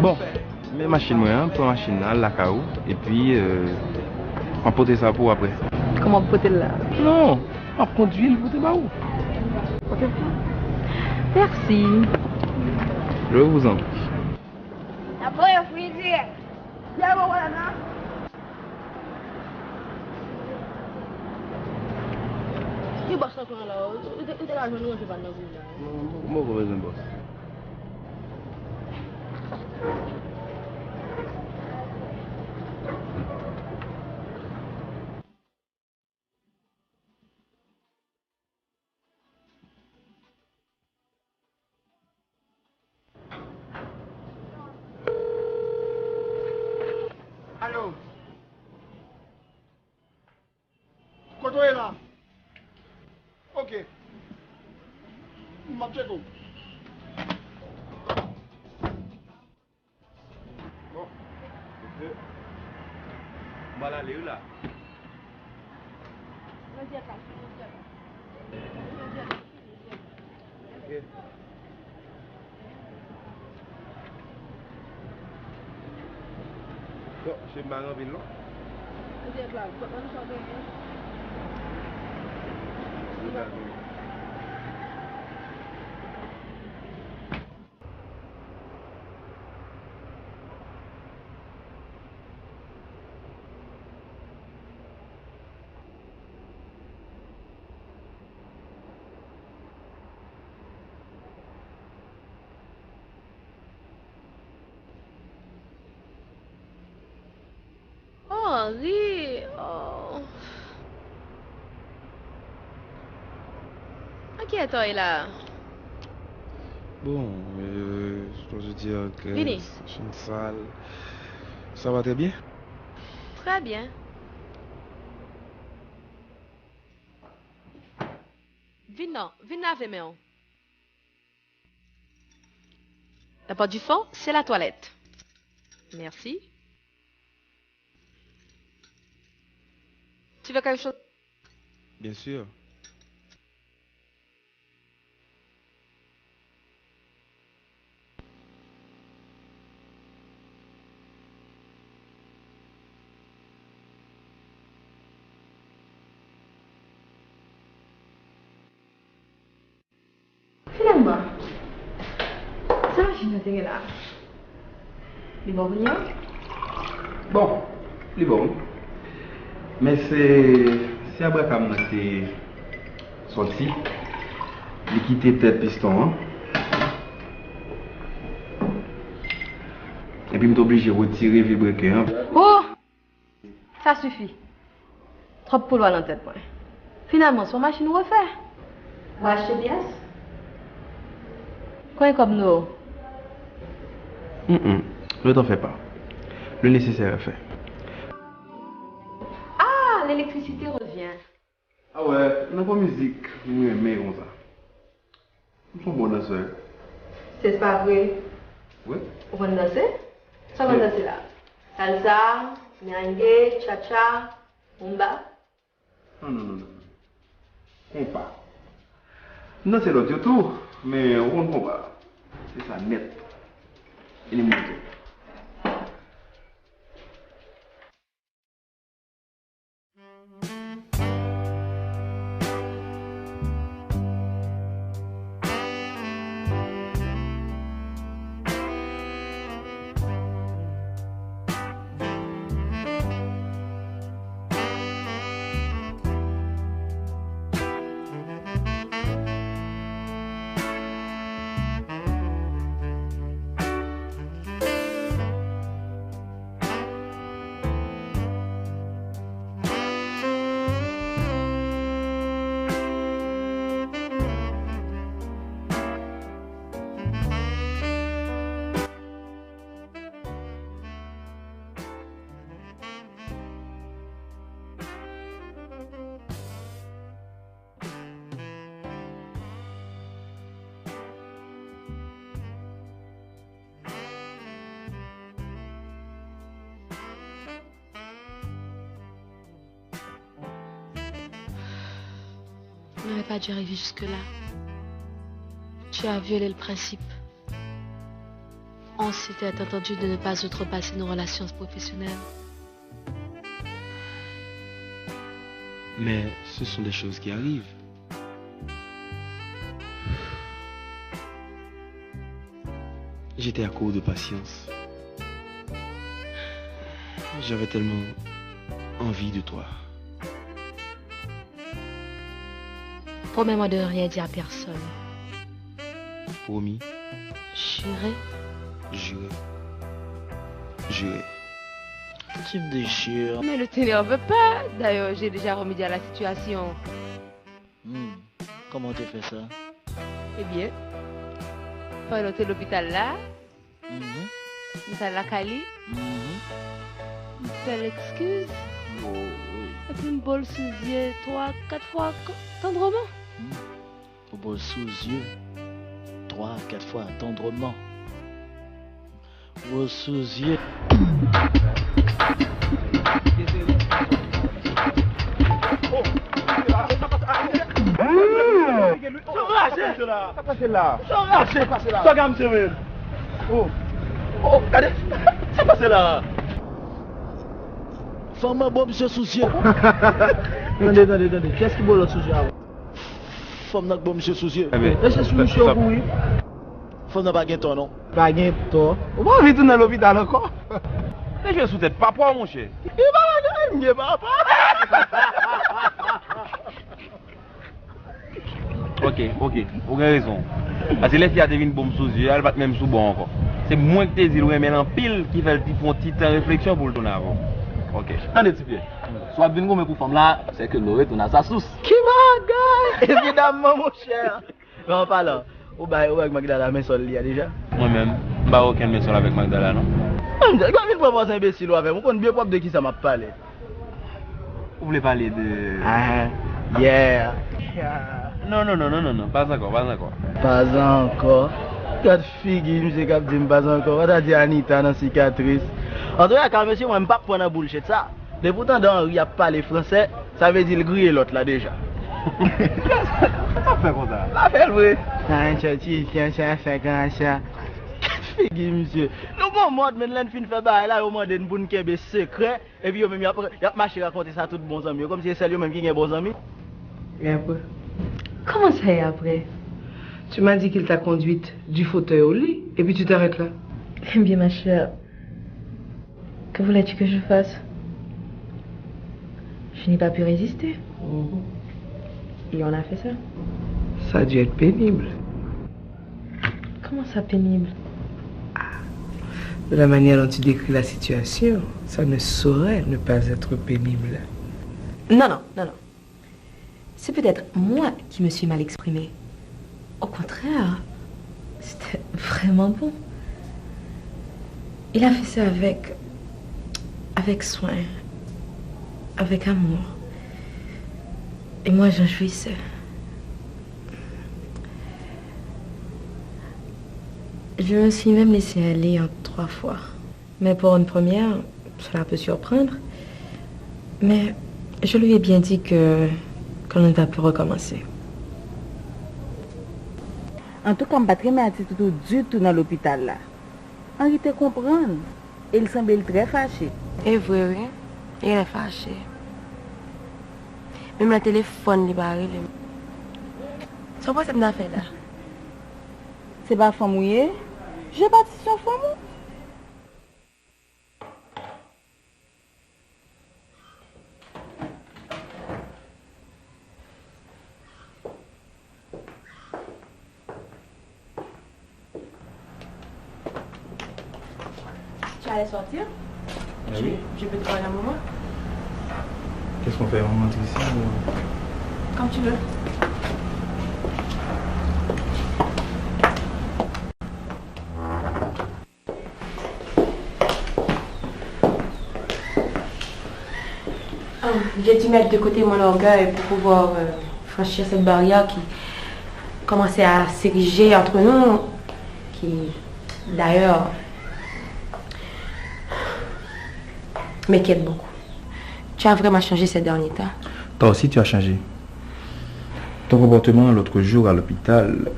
J: Bon, mes machines, moi, pour machine là, la caou, et puis on porter ça pour après.
M: Comment porter là?
J: Non, on conduit le porter là où?
M: Ok. Merci.
J: Je vous en prie.
O: Après, il faut dire. Viens voir là.
C: Tu bosses encore là. Tu es là, je ne sais pas dans le
J: Moi, je vais vous boss.
P: Allô? Quand tu es là? Ok. Macheko.
J: Bon. On va aller où là? Ok. Bon, je suis mal en ville, non?
G: Henri, oh. Ok, toi là.
J: Bon, je dois dire que
G: Vini.
J: c'est une salle. Ça va très bien?
G: Très bien. Viens laver mes mains. La porte du fond, c'est la toilette. Merci. Tu veux quelque chose?
J: Bien sûr.
M: Finalement, ça machine est là. Il va venir?
J: Bon, c'est bon. Mais c'est Abraham qui est sorti. Il a quitté peut-être piston. Hein? Et puis il est obligé de retirer le vibrequeur.
M: Oh! Ça suffit. Trop pour dans la tête, moi. Finalement, son machine refait. Va acheter pièce. Quoi comme nous?
F: Ne t'en fais pas. Le nécessaire est fait.
N: Ah, l'électricité revient.
F: Ah ouais, on n'a pas musique. Nous aimons comme ça. Nous sommes bons danseurs.
N: C'est pas vrai?
F: Oui.
N: On va danser? Ça va danser là. Salsa, merengue, cha-cha, rumba.
F: Non. Compas. Non, c'est l'autre tout, mais on ne comprend pas. C'est ça net. Il est monté.
H: On n'aurait pas dû arriver jusque-là. Tu as violé le principe. On s'était entendu de ne pas outrepasser nos relations professionnelles.
F: Mais ce sont des choses qui arrivent. J'étais à court de patience. J'avais tellement envie de toi.
H: Promets-moi de ne rien dire à personne.
F: Promis.
H: Juré.
F: Juré. Juré.
D: Tu me déchires.
I: Mais ne t'énerve pas. D'ailleurs, j'ai déjà remédié à la situation.
D: Comment tu fais ça?
I: Eh bien, pendant que l'hôpital là, nous allons la Cali. Une seule excuse. Et puis une bolle sous yeux 3-4 fois tendrement.
D: Une bolle sous yeux 3-4 fois tendrement. Bolle sous yeux.
P: Passez là. Toi, gamme, c'est vrai. Oh, regardez. C'est passé là.
D: Femme bon, monsieur Soucieux.
P: Attendez. Qu'est-ce qui boit l'autre soucieux avant?
D: Femme n'a bon, monsieur Soucieux.
P: Est-ce que c'est monsieur oui?
D: Femme n'a pas gagné non?
P: Pas gagné toi. On va retourner à l'hôpital encore.
A: Mais je vais sous tête papa, mon cher.
P: Il va pas
A: Ok, vous avez raison. Parce que les filles deviennent bombe sous yeux, elles battent même sous bon encore. C'est moins que tes îles, mais en pile qui fait le petit réflexion pour le tourner avant. Ok.
L: Attendez, petit pied. Soit bien gommé pour femme là, c'est que l'eau retourne à sa source.
P: Qui va, gars? Évidemment, mon cher. Non, pas là. Ou avec Magdala, mais ça l'y a déjà.
A: Moi-même, pas aucun message avec Magdala, non?
P: Je vais venir pour voir un imbécile avec moi. On bien propre de qui ça m'a parlé.
A: Vous voulez parler de...
P: Ah, yeah.
A: Non, pas encore.
P: Pas encore. Quatre filles, monsieur Cap dit pas encore. On a dit Anita dans cicatrice. En tout cas, quand monsieur, moi, je ne pas prendre un bullshit ça. Mais pourtant, dans il a parlé français, ça veut dire le griller l'autre là déjà.
A: Ça fait comme ça.
P: La fait, oui. Un châti, tiens, 50 ça. Quatre filles, monsieur. Nous, bon, mode, mais l'un fin fait bail là, au moins, d'une bonne kebe secret. Et puis, il a marché raconter ça à tous bons amis. Comme si c'est celle-là même qui est bons amis. Et après?
B: Comment ça est après? Tu m'as dit qu'il t'a conduite du fauteuil au lit, et puis tu t'arrêtes là.
N: Eh bien, ma chère, que voulais-tu que je fasse? Je n'ai pas pu résister. Et on a fait ça.
B: Ça a dû être pénible.
N: Comment ça, pénible?
B: De la manière dont tu décris la situation, ça ne saurait ne pas être pénible.
N: Non. C'est peut-être moi qui me suis mal exprimée. Au contraire, c'était vraiment bon. Il a fait ça avec soin, avec amour. Et moi, j'en jouissais. Je me suis même laissé aller en 3 fois. Mais pour une première, cela peut surprendre. Mais je lui ai bien dit qu'on ne va plus recommencer.
M: En tout cas, je ne suis pas très attitude du tout dans l'hôpital là. Henri te comprend. Il semble très fâché.
N: Et oui, il est fâché. Même le téléphone, il va arriver. C'est quoi cette affaire là?
M: C'est pas femme mouillée? J'ai bâti son femme.
N: Tu allais sortir?
J: Oui.
N: Je peux te parler un moment?
J: Qu'est-ce qu'on fait? On rentre ici ou...
N: Comme tu veux. J'ai dû mettre de côté mon orgueil pour pouvoir franchir cette barrière qui commençait à s'ériger entre nous, qui d'ailleurs m'inquiète beaucoup. Tu as vraiment changé ces derniers temps.
J: Toi aussi tu as changé. Ton comportement l'autre jour à l'hôpital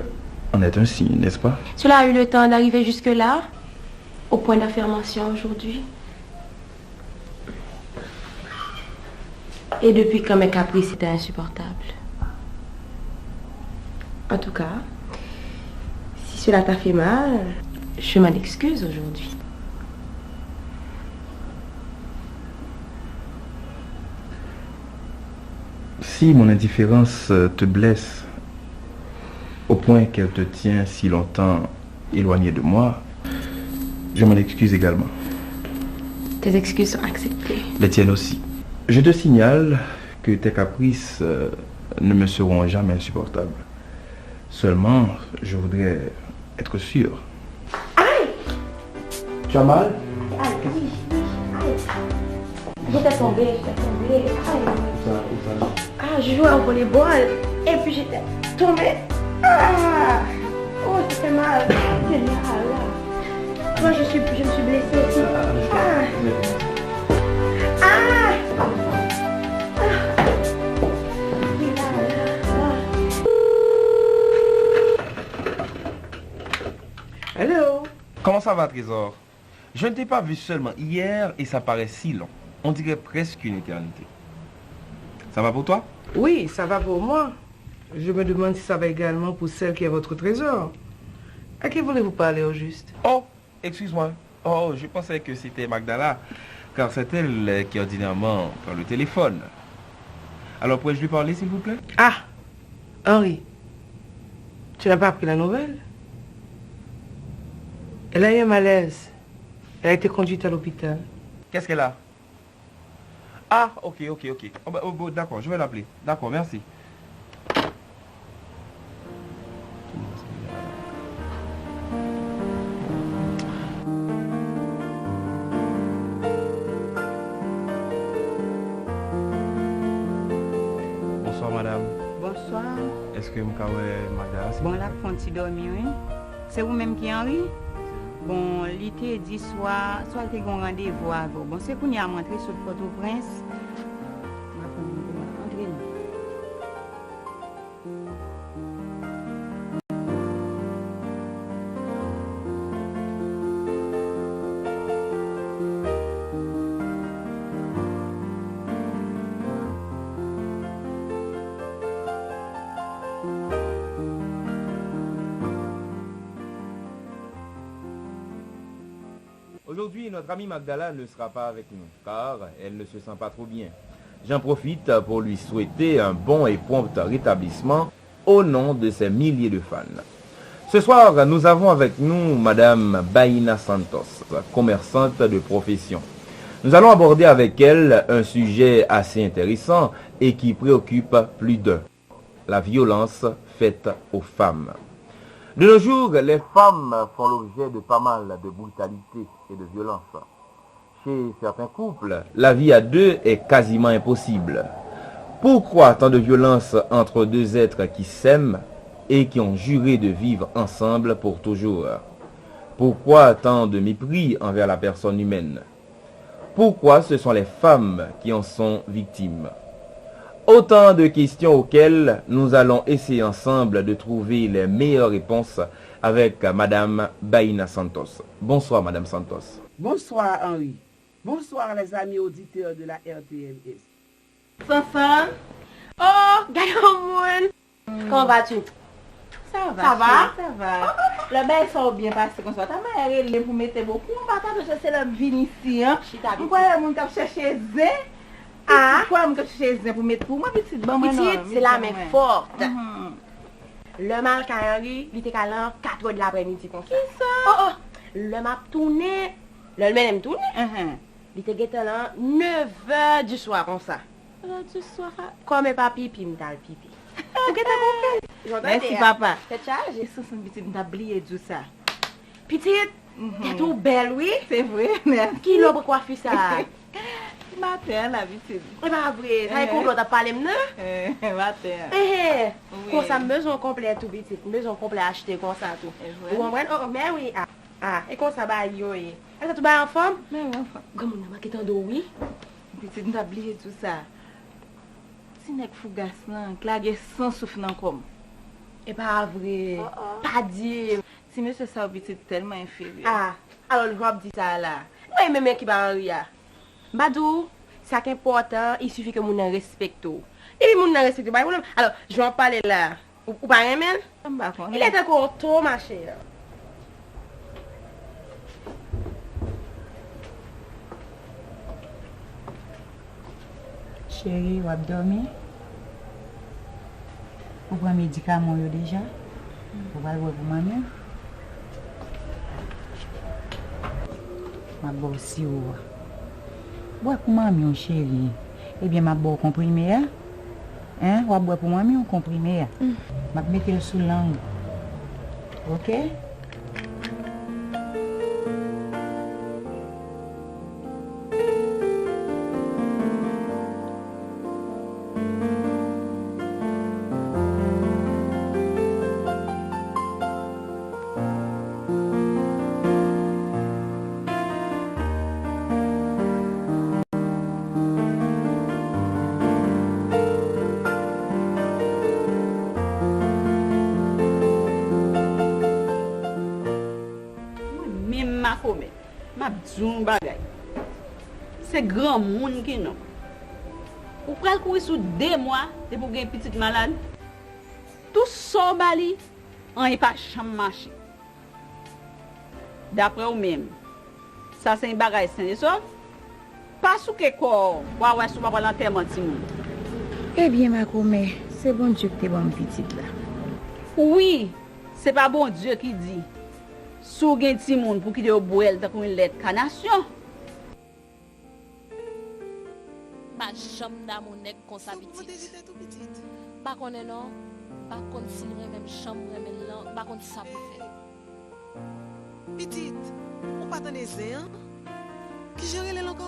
J: en est un signe, n'est-ce pas?
N: Cela a eu le temps d'arriver jusque-là, au point d'affirmation aujourd'hui. Et depuis quand mes caprices étaient insupportables. En tout cas, si cela t'a fait mal, je m'en excuse aujourd'hui.
J: Si mon indifférence te blesse au point qu'elle te tient si longtemps éloigné de moi, je m'en excuse également.
N: Tes excuses sont acceptées.
J: Les tiennes aussi. Je te signale que tes caprices ne me seront jamais insupportables. Seulement, je voudrais être sûr.
N: Aïe!
J: Tu as mal?
N: Aïe, oui, aïe. J'étais tombée. Aïe. Ah, je jouais au volleyball et puis j'étais tombée. Ah! Oh, c'était mal. C'est mal. Moi, je me suis blessée aussi.
A: Hello. Comment ça va, Trésor? Je ne t'ai pas vu seulement hier et ça paraît si long. On dirait presque une éternité. Ça va pour toi?
B: Oui, ça va pour moi. Je me demande si ça va également pour celle qui est votre trésor. À qui voulez-vous parler au juste?
A: Oh, excuse-moi. Oh, je pensais que c'était Magdala, car c'est elle qui ordinairement prend le téléphone. Alors, pourrais-je lui parler, s'il vous plaît?
B: Ah, Henri, tu n'as pas appris la nouvelle? Elle a eu un malaise. Elle a été conduite à l'hôpital.
A: Qu'est-ce qu'elle a? Ah, ok. Oh, bah, oh, d'accord, je vais l'appeler. D'accord, merci. Bonsoir, madame.
Q: Bonsoir.
A: Est-ce que Magdala?
Q: Bon, la fonti dormi, oui. C'est vous-même qui Henri? Bon, l'été dit soit il y a un rendez-vous avec vous. Bon, c'est qu'on y a montré sur le Port-au-Prince.
A: Aujourd'hui, notre amie Magdala ne sera pas avec nous, car elle ne se sent pas trop bien. J'en profite pour lui souhaiter un bon et prompt rétablissement au nom de ses milliers de fans. Ce soir, nous avons avec nous Madame Baïna Santos, commerçante de profession. Nous allons aborder avec elle un sujet assez intéressant et qui préoccupe plus d'un, la violence faite aux femmes. De nos jours, les femmes font l'objet de pas mal de brutalité et de violence. Chez certains couples, la vie à deux est quasiment impossible. Pourquoi tant de violence entre deux êtres qui s'aiment et qui ont juré de vivre ensemble pour toujours? Pourquoi tant de mépris envers la personne humaine? Pourquoi ce sont les femmes qui en sont victimes? Autant de questions auxquelles nous allons essayer ensemble de trouver les meilleures réponses avec Madame Baina Santos. Bonsoir Madame Santos.
R: Bonsoir Henri. Bonsoir les amis auditeurs de la RTMS.
M: Fanfan. Oh, Gaïomoun. Comment vas-tu?
Q: Ça va.
M: Ça va?
Q: Ça va. Le bain sont bien passé comme ça. Ta mère elle pour mettre beaucoup. On va pas chercher le vin ici. Pourquoi les gens qui chercher zé? Ah. Pourquoi on chercher zé pour mettre pour moi petite bon
M: petite, c'est la main forte. Le mal Henri, il était calant 4h de l'après-midi comme ça.
Q: Qui ça?
M: Oh. Le m'a tourné. Le même tourné. Il était guettant là 9h du soir comme ça.
Q: Du soir.
M: Comme pas pipi, m'ta le pipi.
Q: Merci papa. C'est chargé ça son petit m'ta oublié tout ça.
M: Petite, t'es tout belle oui.
Q: C'est vrai, merci.
M: Qui l'a coiffé ça?
Q: Matin la petite.
M: C'est pas vrai. Ça est pour l'autre parler maintenant?
Q: Matin.
M: Comme ça maison complète tout petite, maison complète acheter comme ça tout. Vous comprenez? Oh mais oui. Ah, et comme ça va yo. Est-ce que tu vas en forme?
Q: Mais en forme.
M: Comme on a marqué tant d'eau oui.
Q: Petite m'ta oublié tout ça. Si nek fougas nan, klage sans souffle nan comme.
M: Et pas vrai. Pas dire.
Q: Si monsieur ça petit tellement inférieur.
M: Ah, alors le robe dit ça là. Oui, mais qui va en rire. Badou, ça qui est important, il suffit que moun respecte. Et puis moun respecte pas. Alors, je vais en parler là. Ou pas aimer? Il est encore tôt ma chère.
Q: Chérie, ou dormi? Ou prend médicament déjà? Ou va voir pour maman? Ma boire si ou. Boire pour maman, chérie. Eh bien, ma boire comprimé. Hein? Ou boire pour maman, comprimé. Ma mettre le sous langue. OK?
E: C'est grand monde qui non. Ou pral courir sous 2 mois de pour une petite malade. Tout ça bali, on est pas champ marché. D'après vous même, ça c'est un bagage sain et sauf. Pas sous que quoi, ouais sous pas l'enterrement de monde.
Q: Eh bien ma commère, c'est bon Dieu que t'es bonne petite là.
E: Oui, c'est pas bon Dieu qui dit. Sou gen ti moun pour quitter au boel dans une lettre canation.
G: Pas jamais d'amour nèg comme ça petite. Pas connait non, pas considérer même chambre même là, pas connait ça pour faire.
S: Petite, on pas attendre zé hein? Qui gère elle encore?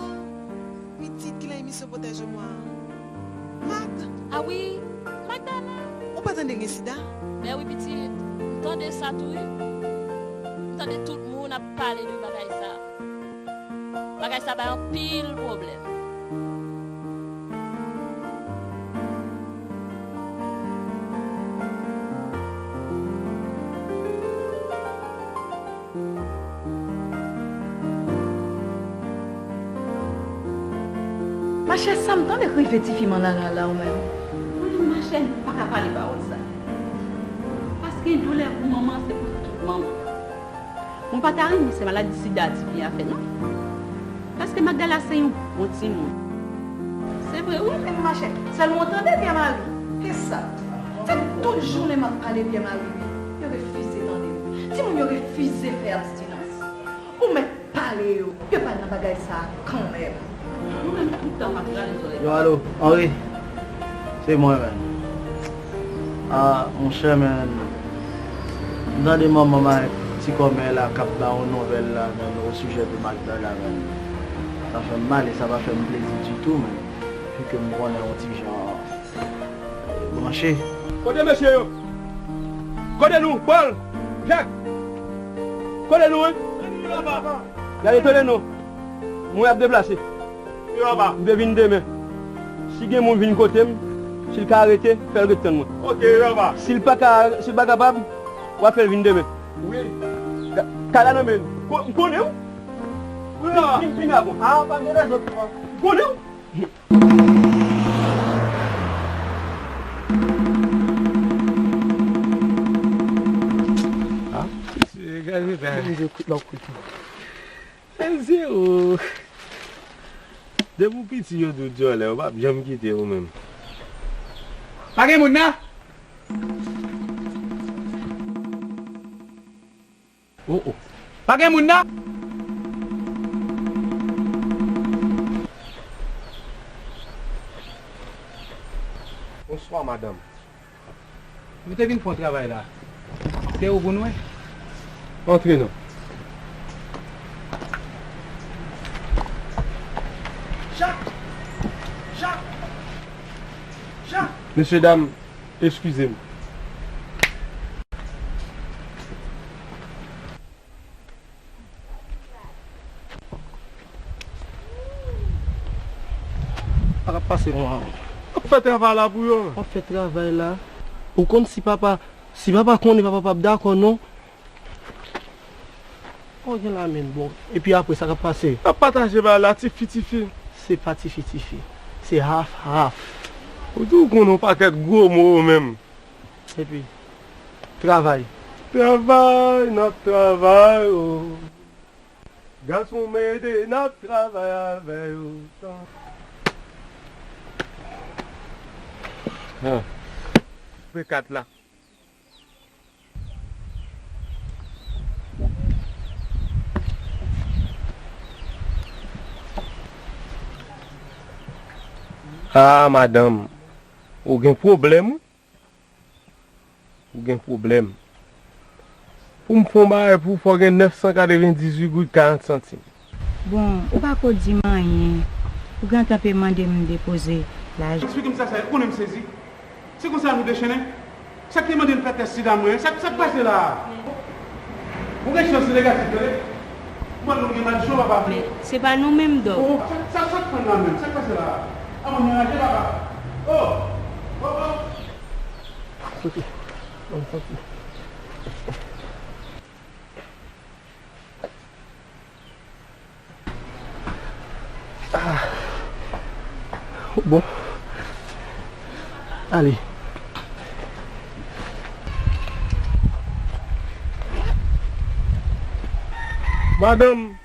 S: Petite qui l'a mis sur protège moi. Mat.
G: Ah oui, madame.
S: On pas attendre sida?
G: Mais oui petite, entendez ça tout. Entendez tout le monde a parlé de bagay ça. Bagay ça va un pile problème.
Q: Ma chère, ça me tente de effectivement là ou même.
E: Ma chère, pas qu'à parler par ça. Parce que douleur pour maman, c'est pour toute maman. Mon patari, c'est maladie sida qui vient faire, non? Parce que Magdala, c'est un petit monde. C'est vrai, oui, mais ma chère,
Q: ça le m'entendait bien mal. C'est ça. C'est toute journée m'a parlé bien mal. Il refusé d'entendre. Si mon refusé de faire abstinence. Ou me parler, il n'y a pas de bagage ça quand même.
D: Yo, allô, Henri. C'est moi, man. Ah, mon cher, man. Dans des moments, si comme là, cap là, une nouvelle là, au sujet de Magdala, ça fait mal et ça va faire plaisir du tout, mais vu que moi, on est un petit genre branché.
A: Côté monsieur, côté nous, Paul, Jacques, côté nous, hein? Allez, tenez nous. Moi, je vais déplacer. Je vais venir demain. Si quelqu'un vient côté, s'il peut arrêter, faire le retour. Ok, s'il n'est pas capable, on va faire venir demain. Oui. Kala non mais, vous connaissez où? Oui, ah, pas de raison. Vous connaissez où? Ah, regardez bien. C'est où? De mon petit yo de Dieu là, on va bien me quitter ou même. Pas de monde là? Oh oh. Pas de monde là? Bonsoir madame. Vous êtes venu pour un travail là. C'est où vous nous? Entrez nous. Messieurs, dames, excusez-moi. On va passer moi. On fait travail là pour eux.
D: On fait travail là. Au compte si papa connaît papa d'accord non. On vient la même bon. Et puis après ça va passer.
A: On partage là tifi.
D: C'est pas tifi. C'est half.
A: Tout qu'on n'a pas qu'être gros mots même.
D: Et puis, travail.
A: Notre travail. Oh. Garçon m'aider, notre travail avec autant. Ah. Fais 4 là. Ah, madame. Aucun problème. Pour me faire pour faire 998 gouttes 40 centimes.
T: Bon, ou pas qu'on dit rien. Ou quand tu peux demander me déposer là.
A: C'est comme ça, on me saisit. C'est comme ça nous déchaîner. Ça qui m'a dit de faire tester dans moi, ça passe là. Vous avez chose les gars, moi nous avons dit papa.
T: C'est pas nous-mêmes donc.
A: Ça prend dans même, ça passe là. Ah mon ménage là-bas. Oh.
D: Ok. Ah. Bon. Allez.
A: Madame.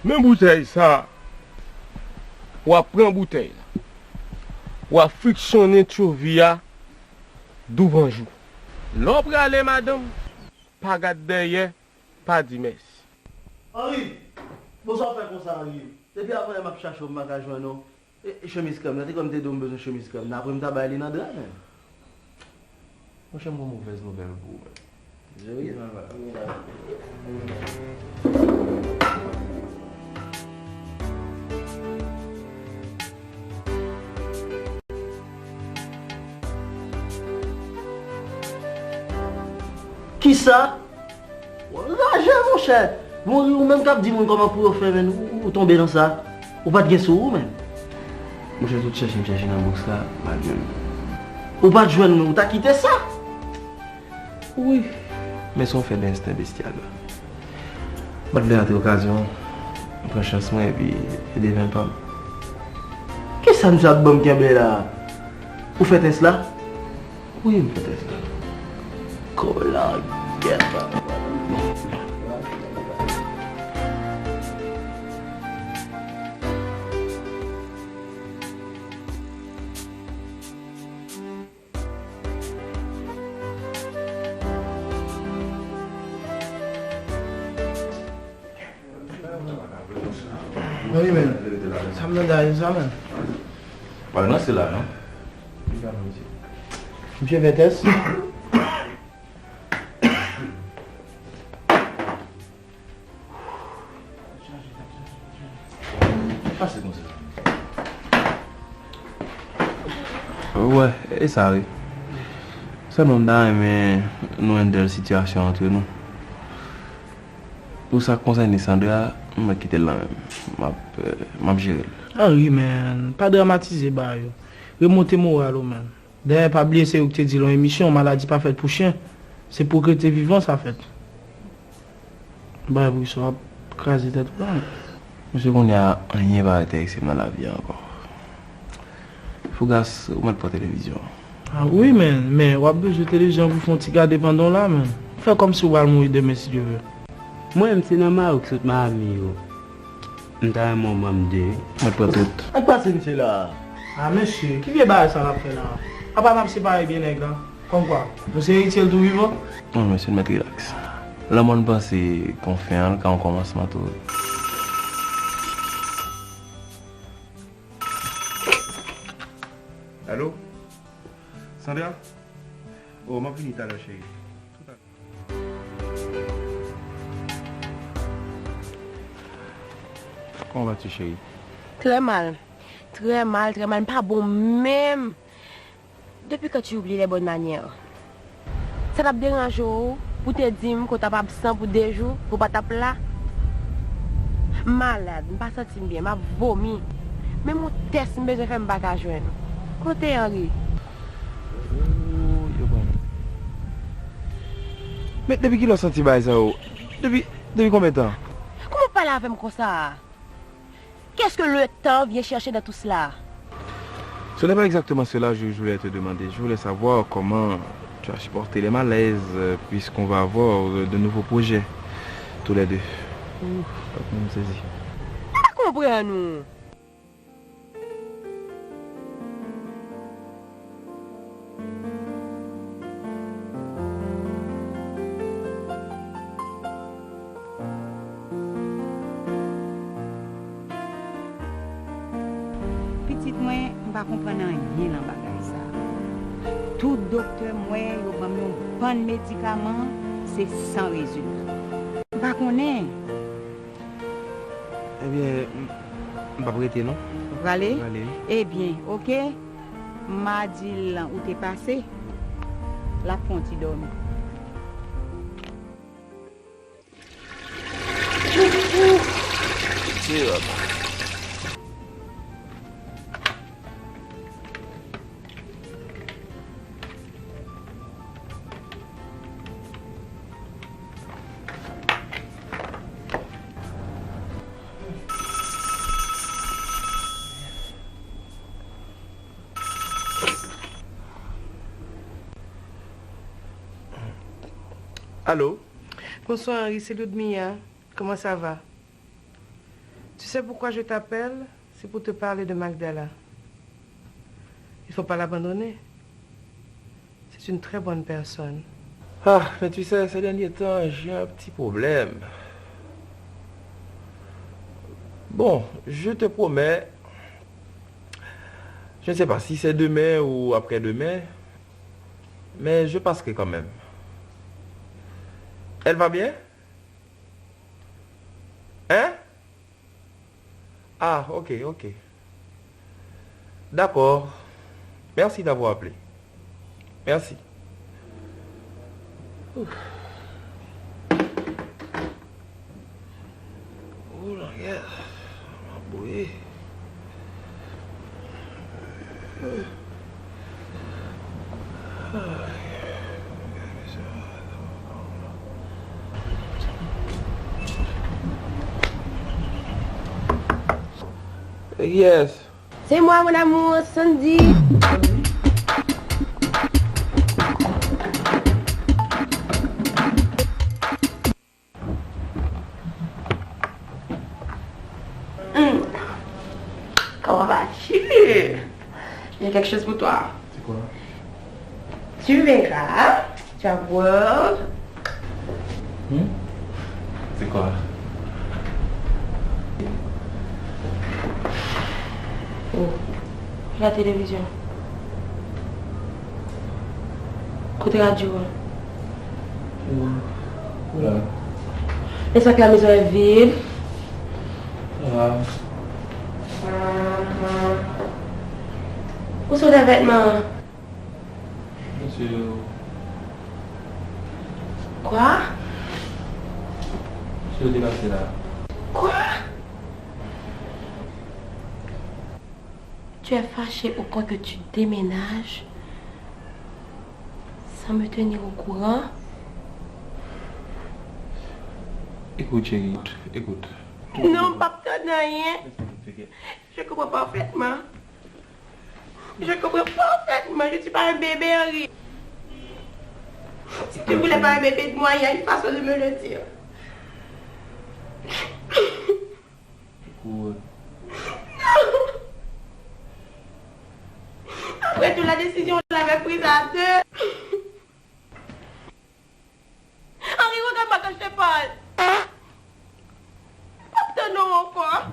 A: Même bouteille ça. Ou prend bouteille. Ou frictionner Trovia devant jour. L'on aller madame. Pas garder derrière, pas dire merci.
D: Henri, bonsoir faire comme ça Henri. Depuis après je cherche au magasin non. Et chemise comme là, c'est comme t'es donné besoin de chemise comme là. Après me tabailler dans drap même.
A: Moi j'ai une mauvaise nouvelle pour vous.
D: Oui. Qui ça? L'argent mon cher. Ou même cap dit comment pour faire ou tomber dans ça. Ou pas de guess ou même.
A: Moi j'ai tout cherché dans la bourse là, madame.
D: Ou pas de joindre nous, t'as quitté ça?
A: Oui. Mais son fait d'instinct bestial. Je vais avoir l'occasion, je prends chance et puis je deviens pas.
D: Qu'est-ce que ça nous a bon là? Vous faites cela?
A: Oui, je fais cela.
D: Collègue.
P: Oui, mais ça me donne ça, man.
A: Bah non, c'est là, non?
P: Monsieur Vettes.
L: Passez comme ça.
A: Ouais, et ça arrive. Ça nous donne mais nous une belle situation entre nous. Pour ça concerne Sandra, je vais quitter là même. Je gérer.
P: Ah oui, man. Pas dramatiser, bah, yo. Remonter moral, man. D'ailleurs, pas oublier, c'est où que tu dis dans l'émission, maladie pas faite pour chien. C'est pour que tu es vivant, ça fait. Bah, vous serez crasé tête là.
A: Monsieur, qu'on y a rien va être dans la vie encore. Il faut gaz au moins pour la télévision.
P: Ah oui, man. Mais on a besoin de télévision pour faire un petit garder pendant là, man. Fais comme si on va mourir demain si Dieu veut.
U: Moi, je suis normal que ma amie. Je suis un moment de.
A: Je pas tout.
P: À quoi c'est monsieur là? Ah, monsieur, qui vient bailler ça après là? Ah, pas même séparer bien nègre là. Comme quoi? Vous savez héritier le tout vivant?
A: Non, monsieur, mettre relax. Là, moi, je pense qu'on fait un quand on commence ma tour. Allô? Sandra? Oh, m'a fini tout à l'heure, chérie. Comment vas-tu, chérie?
M: Très mal. Très mal, très mal. Pas bon même. Depuis que tu oublies les bonnes manières. Ça t'a dérangé pour te dire que tu n'as pas absent pour 2 jours, pour pas t'appeler là. Malade, je ne pas senti bien, je vomi. Mais mon test, je ne fais pas de joindre. Côté Henri.
A: Mais depuis qu'il a senti ça, depuis combien de temps?
M: Comment parler avec moi comme ça? Qu'est-ce que le temps vient chercher dans tout cela?
A: Ce n'est pas exactement cela que je voulais te demander. Je voulais savoir comment tu as supporté les malaises puisqu'on va avoir de nouveaux projets tous les deux. Pas qu'on me saisit.
M: Comprenez-nous.
T: Pas comprendre rien dans bagage ça. Tout docteur moi yo prend un bon médicament, c'est sans résultat. Pas connaît.
A: Eh bien, on va prêter non?
T: Vous allez? Eh bien, OK. M'a dit là où t'es passé. La fonti dormi.
A: Allô?
B: Bonsoir Henri, c'est Ludmilla. Comment ça va? Tu sais pourquoi je t'appelle? C'est pour te parler de Magdala. Il ne faut pas l'abandonner. C'est une très bonne personne.
A: Ah, mais tu sais, ces derniers temps, j'ai un petit problème. Bon, je te promets, je ne sais pas si c'est demain ou après-demain, mais je passerai quand même. Elle va bien? Hein? Ah, ok. D'accord. Merci d'avoir appelé. Merci. Ouf. Oh là, regarde. On va bouiller. Yes.
M: C'est moi, mon amour, Sandy. Comment vas-tu? J'ai quelque chose pour toi.
A: C'est quoi?
M: Tu verras. Tu vas voir.
A: C'est quoi?
M: Oh, la télévision.
B: Côté radio.
A: Là.
B: Est-ce que la maison est vide?
A: Là.
B: Où sont les vêtements?
A: Monsieur.
B: Quoi?
A: Je vais déplacer là.
B: Quoi? Tu es fâché au point que tu déménages sans me tenir au courant?
A: Écoute, chérie, écoute.
B: Non, pas rien. Je comprends parfaitement. Je comprends parfaitement. Je ne suis pas un bébé, Henri. Si tu ne voulais pas un bébé de moi, il y a une façon de me le dire.
A: Écoute.
B: Après toute la décision, je l'avais prise à deux. Henri, regarde-moi quand je te parle. Pas non encore.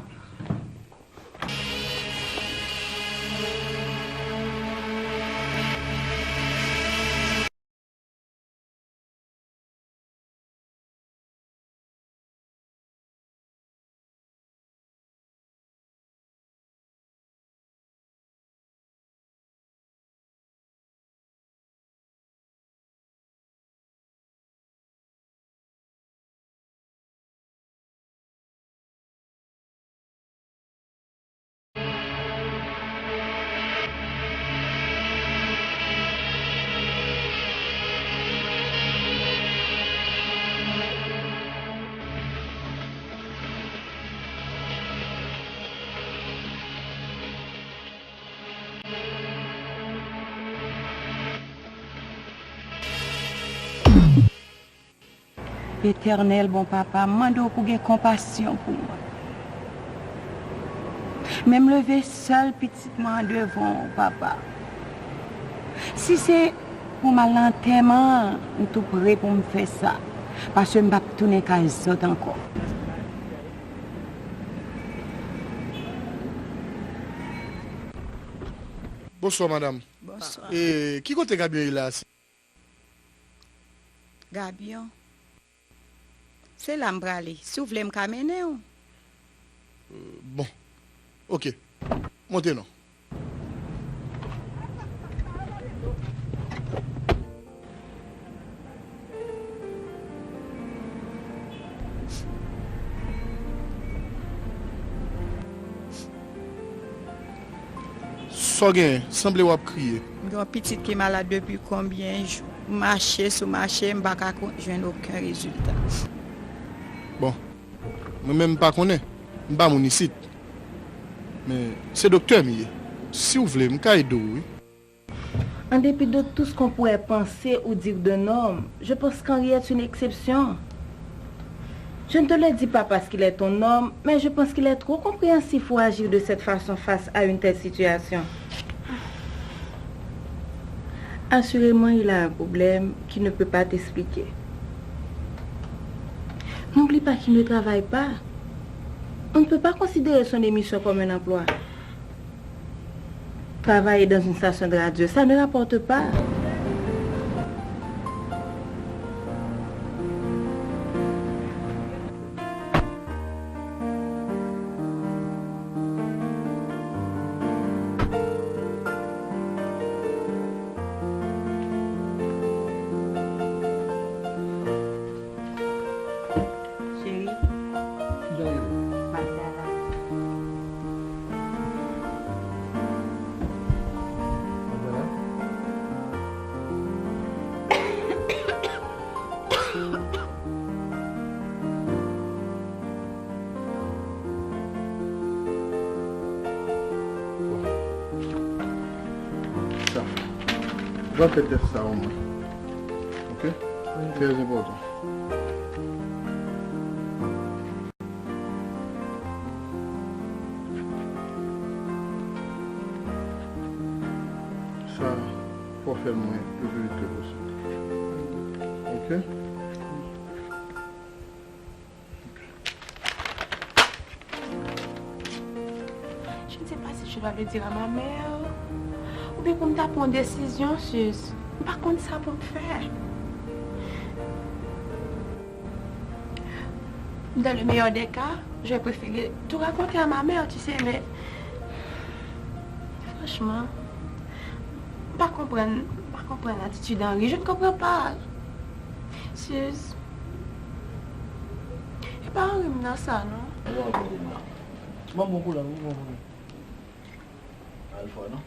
T: Éternel, bon papa, mando pour avoir compassion pour moi. Même lever seul petitement devant papa. Si c'est pour ma l'enterrement, je suis prêt pour me faire ça. Parce que je ne vais pas tourner qu'à les autres encore.
K: Bonsoir madame.
T: Bonsoir.
K: Et qui côté Gabion là?
T: Gabion? C'est l'ambrali. Si vous voulez me caminer ou?
K: Bon. Ok. Montez non. Sogen, semble wap crier.
T: Une petite qui est malade depuis combien de jours? Marcher sur marcher, je n'ai aucun résultat.
K: Bon, moi-même pas connais, je ne suis pas mon ici. Mais c'est docteur mieux. Si vous voulez, je vais aider.
M: En dépit de tout ce qu'on pourrait penser ou dire d'un homme, je pense qu'Henri est une exception. Je ne te le dis pas parce qu'il est ton homme, mais je pense qu'il est trop compréhensif pour agir de cette façon face à une telle situation. Assurément, il a un problème qu'il ne peut pas t'expliquer. N'oublie pas qu'il ne travaille pas. On ne peut pas considérer son émission comme un emploi. Travailler dans une station de radio, ça ne rapporte pas.
K: Va peut-être ça au moins. Ok? Très important. Ça, faut faire moins le plus vite que possible. Ok?
B: Je ne sais pas si je dois le dire à ma mère ou bien pour me taper une décision, sus.
T: Par contre, ça pour me faire. Dans le meilleur des cas, j'ai préféré tout raconter à ma mère, tu sais, mais... Franchement, pas comprendre l'attitude d'Henri, je ne comprends pas. C'est pas Henri dans ça, non?
D: Bon, bon, là, bon. Alpha, non?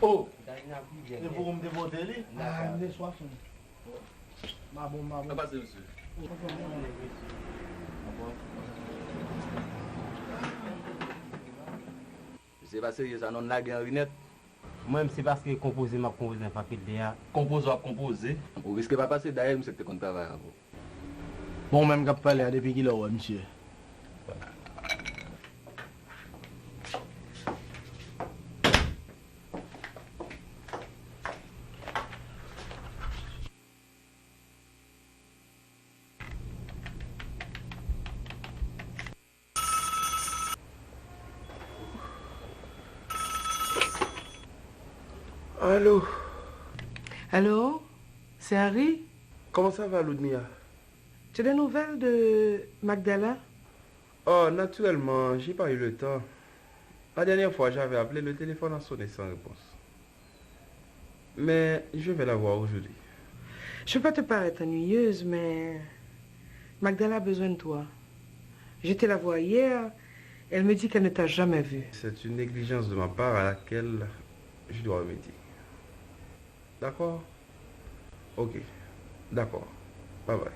D: Oh! C'est pour me dévoter, lui? Ah, me soif. Ma bon.
L: Passez, monsieur. C'est pas sérieux, ça non la guerre Rinette.
U: Moi, c'est parce que composer un paquet de dégâts.
L: Composer. Vous risquez pas passer d'ailleurs, monsieur, que tu travailles.
D: Bon, même qu'à parler depuis qu'il est là, monsieur.
O: Allô?
B: Allô? C'est Harry?
O: Comment ça va, Ludmilla?
B: Tu as des nouvelles de Magdala?
O: Oh, naturellement, j'ai pas eu le temps. La dernière fois, j'avais appelé, le téléphone a sonné sans réponse. Mais je vais la voir aujourd'hui.
B: Je ne veux pas te paraître ennuyeuse, mais Magdala a besoin de toi. J'étais la voir hier, elle me dit qu'elle ne t'a jamais vue.
O: C'est une négligence de ma part à laquelle je dois remédier. D'accord? Ok. D'accord. Bye bye.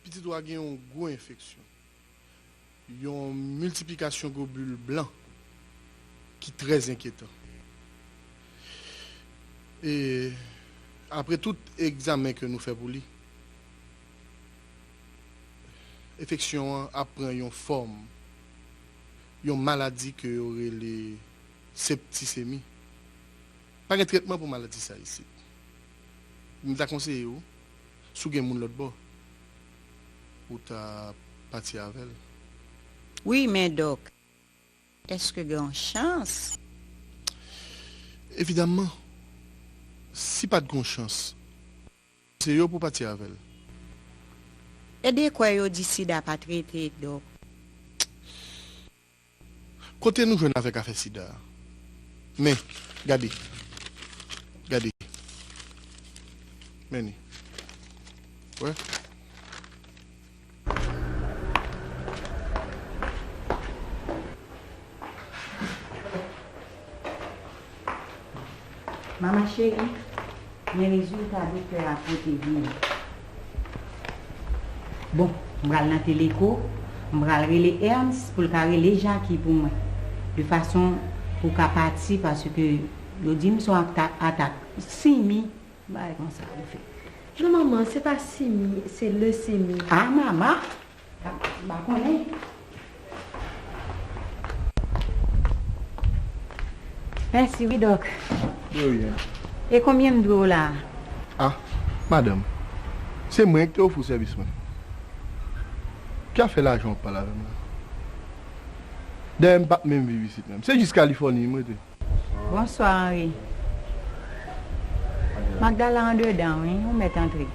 O: Petit doit avoir une grosse infection. Une multiplication de globules blancs qui est très inquiétant. Et après tout examen que nous faisons pour lui, l'infection apprend une forme, une maladie que aurait les septicémie. Pas de traitement pour maladie ça ici. Je vous conseille où sous gen moun l'autre bord. Ou ta parti avec elle.
T: Oui, mais doc, est-ce que grand chance?
O: Évidemment, si pas de grande chance, c'est yo pour partir avec elle.
T: Et de quoi yo décide à pas traiter, doc?
O: Côté nous jouons avec affaire sida. Mais, regardez. Meni. Ouais.
T: Maman chérie, mes résultats de faire à côté de bon, je vais aller dans la téléco, je vais aller Ernst pour carrer les gens qui pour moi. De façon pour qu'à partir parce que le dim sont attaque. Simi, bah comme ça on fait.
C: Non maman, c'est pas Simi, c'est leucémie.
T: Ah maman, bah connais. Merci, oui, doc.
O: Oui.
T: Et combien de dollars?
O: Ah, madame, c'est moi qui t'offre le service. Qui a fait l'argent par là? Je ne pas même vivre ici. C'est juste Californie.
T: Bonsoir, Henri. Magdala en dedans, oui, on met entrer.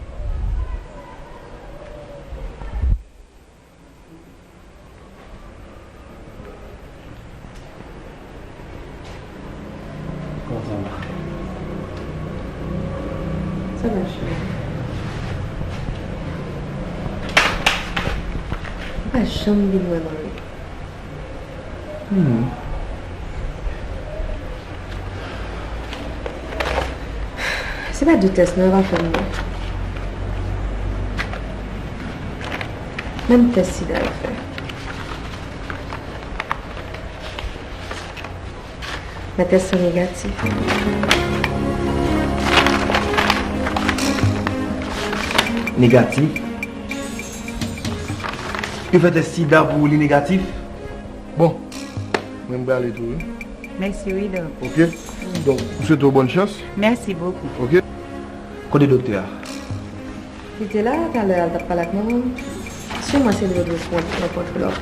B: Ça va, chérie.
C: Pas jamais loin dans lui. C'est pas de test, mais on va faire mieux. Même test sida à faire. Les tests sont négatifs.
A: négatif. Tu fais des sida pour les négatifs.
K: Bon, je vais aller tout.
T: Merci, oui, donc.
K: Ok? Donc, je souhaite bonne chance.
T: Merci beaucoup.
K: Ok?
A: Côté docteur.
I: Il était là quand elle a parlé avec moi. C'est moi, c'est le contre leur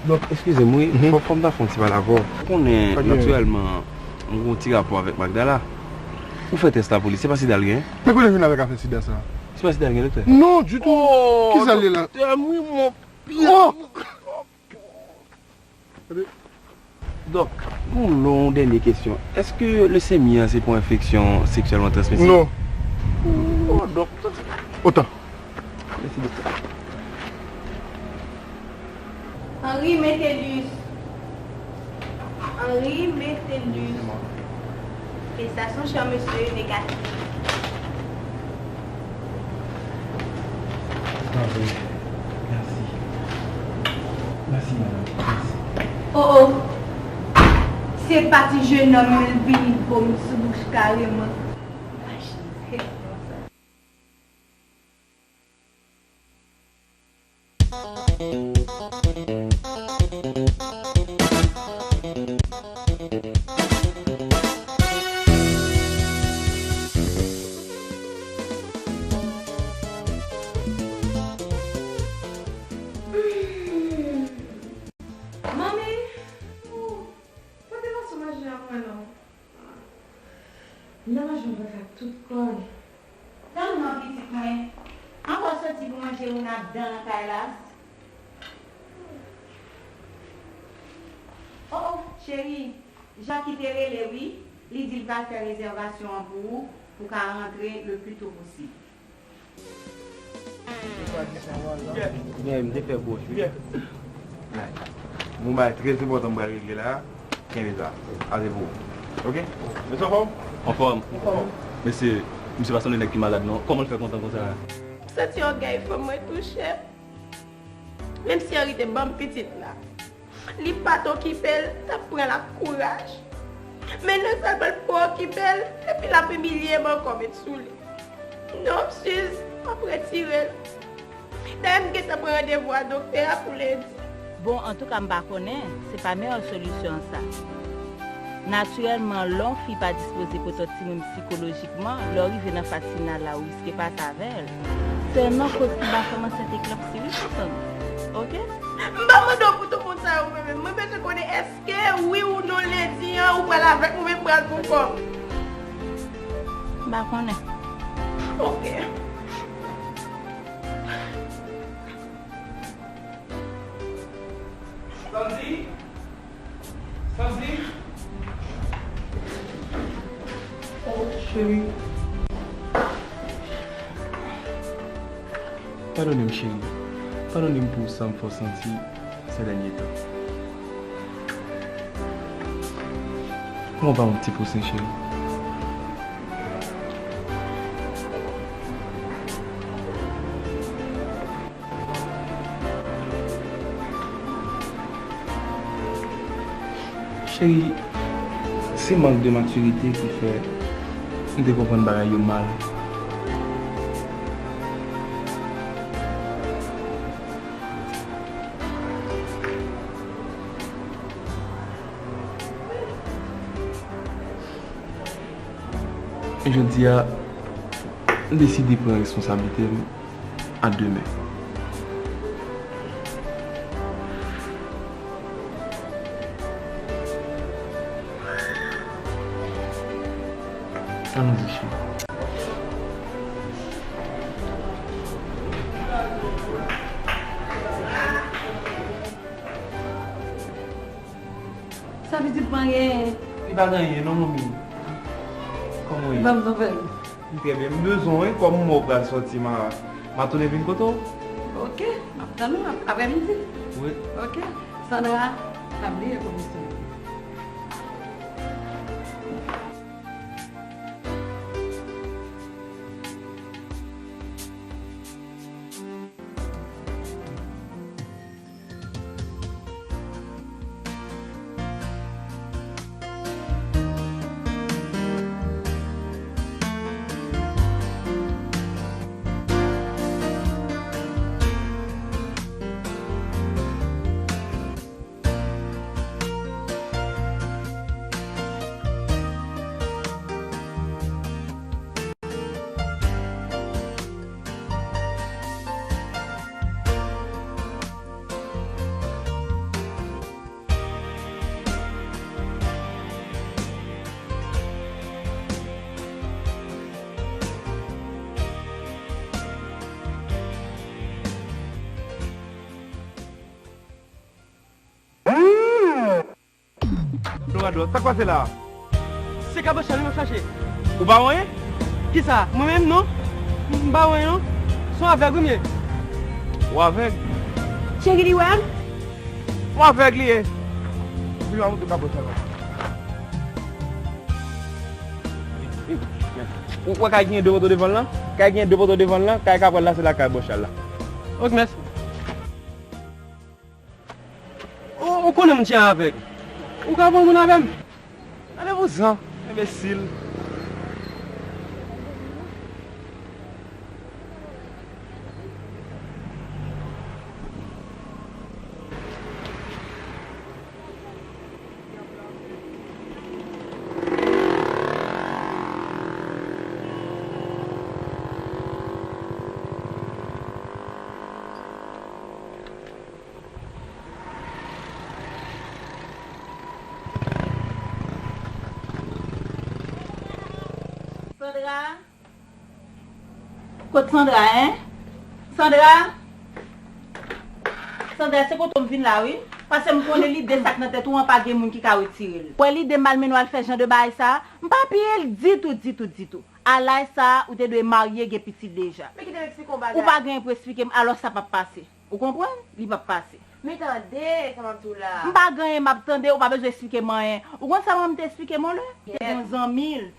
F: Donc, excusez-moi, pour prendre la fonction par l'avant, on est naturellement en petit rapport avec Magdala. Vous faites test la police, c'est pas si d'alguin.
K: Mais comment vous avez fait ça?
F: C'est pas si d'alguin, docteur?
K: Non, du tout. Qui ça là?
F: Donc, mon dernière question. Est-ce que le sémia c'est pour infection sexuellement transmissible?
K: Non.
F: Oh, donc,
K: autant.
F: Merci, docteur.
C: Henri Métellus. Henri Métellus. Félicitations, cher monsieur, négatif.
F: Merci. Merci, madame. Merci.
C: Oh oh. C'est parti jeune homme, il vient pour me sous-bouche carrément.
M: Il va faire réservation pour vous pour qu'à rentrer le plus tôt possible.
F: Bien, je me fais beau. Bien. Mon bail très important pour régler là. 15 là. Allez-vous. Ok? Monsieur en forme? En forme. Mais c'est monsieur Vasson qui est malade, non? Comment le faire content comme ça?
C: C'est un gars, il faut me toucher. Même si il était bon petite là. Les patos qui pèlent, ça prend la courage. Mais ne s'appelle pas qui belle, et puis la familier m'a comme sous lui. Non, monsieur, après tirer. D'ailleurs, je vais prendre des voix docteur pour l'aide.
M: Bon, en tout cas, je ne connais pas, c'est pas meilleure solution ça. Naturellement, l'on ne fait pas disposer pour toi psychologiquement, l'on arrive dans la fascination là où il ne pas ta veille. C'est un autre qui va commencer à t'éclopser, ok?
C: Maman, pour tout le monde, ça, moi, je connais, est-ce que oui ou non, les dit, ou pas avec moi, je vais pour quoi?
M: Bah, connais.
C: Ok.
A: Sandy? Sandy? Oh, chérie.
F: Pardonnez-moi, chérie. Pardonnez-moi pour ça, me faire sentir ces derniers temps. On va un petit peu, chérie. Chérie, c'est manque de maturité qui fait de comprendre bagaille mal. Je dis à décider de prendre responsabilité à demain. Allons-y, chérie.
M: Ça veut dire rien.
A: Il va rien, non, mon ami. Comment il
M: va me faire?
A: Il y a besoin, comme moi, pour sortir ma tournée de coton.
M: Ok, après-midi.
A: Oui.
M: Ok, Sandra, tablier comme ça.
L: Dorado, ça quoi c'est là?
P: C'est Cabochal qui m'a cherché.
L: Ou pas rien?
P: Qui ça? Moi-même non? Bah ouais non? Sont aveugle ou mieux?
L: Ou aveugle?
P: Chérie dit ouais?
L: Ou aveugle lié? Je vais monter Cabochal. Ou quoi qu'il y ait deux motos devant là? Quand il y a deux motos devant là, quand il y a là c'est la Cabochal là.
P: Ok merci. On connaît mon tien avec. Ou quand on avec?
L: Allez-vous-en, imbécile.
M: Sandra? Côte Sandra, hein? Sandra? Sandra, c'est quand on vient là, oui? Parce que je connais l'idée de sac dans tête ou on pas de monde qui a retiré. Pour l'idée malmené ou faire genre de bail ça, m'pas payer dit tout. À là ça ou te doit marier gen petit déjà.
C: Mais qui te explique qu'on bagage?
M: Ou pas gain pour expliquer alors ça pas passer. Vous comprenez? Il va passer.
C: Mais attendez, ça m'a tout là.
M: M'pas gain m'attendez ou pas besoin expliquer moi. Ou quand ça m'a t'expliquer moi là? Il y a 100 000.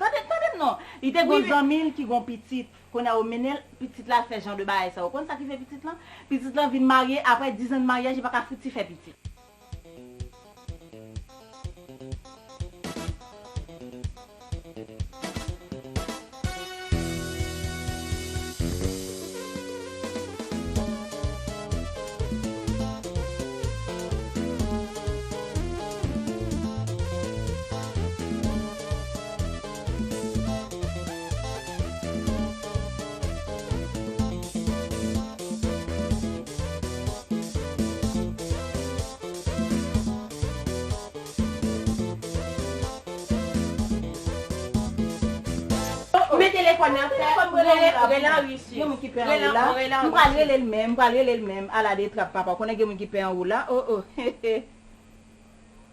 M: Attendez non. Il y a 100 000 qui gon petite qu'on a mené petite là fait genre de bail ça. Vous comprenez ça qui fait petite là? Petite là vient marier après 10 ans de mariage, il pas ka fouti faire petite.
C: Mais téléphone là, relais ici.
M: Relais le même à la détrape papa. Connaît que qui paie en haut là. Oh.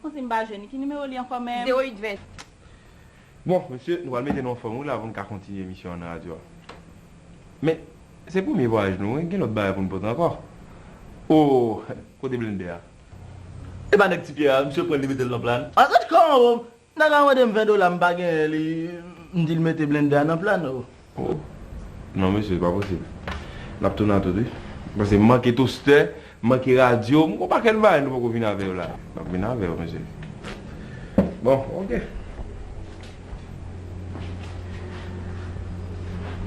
M: On s'est pas jeune qui numéro li encore même
C: 0820.
A: Bon, monsieur, nous allons mettre nos formes là avant de continuer l'émission en radio. Mais c'est pour mes voyages, nous, il y a l'autre bail pour nous poser encore. Oh, côté blender.
L: Eh ben, petit Pierre, monsieur prend limite le plan.
D: Attends, comment on a $20 m'bagay li m'dit le mettre blender dans plan.
A: Oh. Non, monsieur, c'est pas possible. N'a pas tourné tout. Parce que manquer toaster, manquer radio, on pas quel bail nous pas venir avec là. Pas venir avec monsieur. Bon, OK.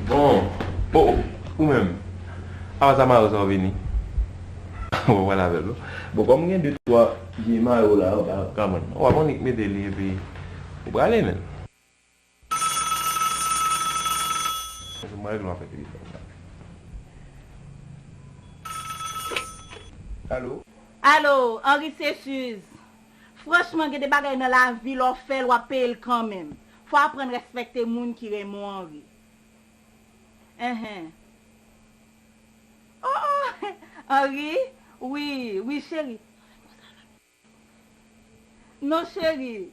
A: Bon, ou même. Ah, ça m'a revenu. Voilà, bon, comme il y a 2-3 guillemets là, on va mettre des livres et on va aller même.
M: Allô, Henri Cécuse. Franchement, il y a des bagages dans la vie, l'on fait, l'on paye quand même. Faut apprendre à respecter les gens qui aiment Henri. Oh, Henri? Oui, chérie. Non, chérie.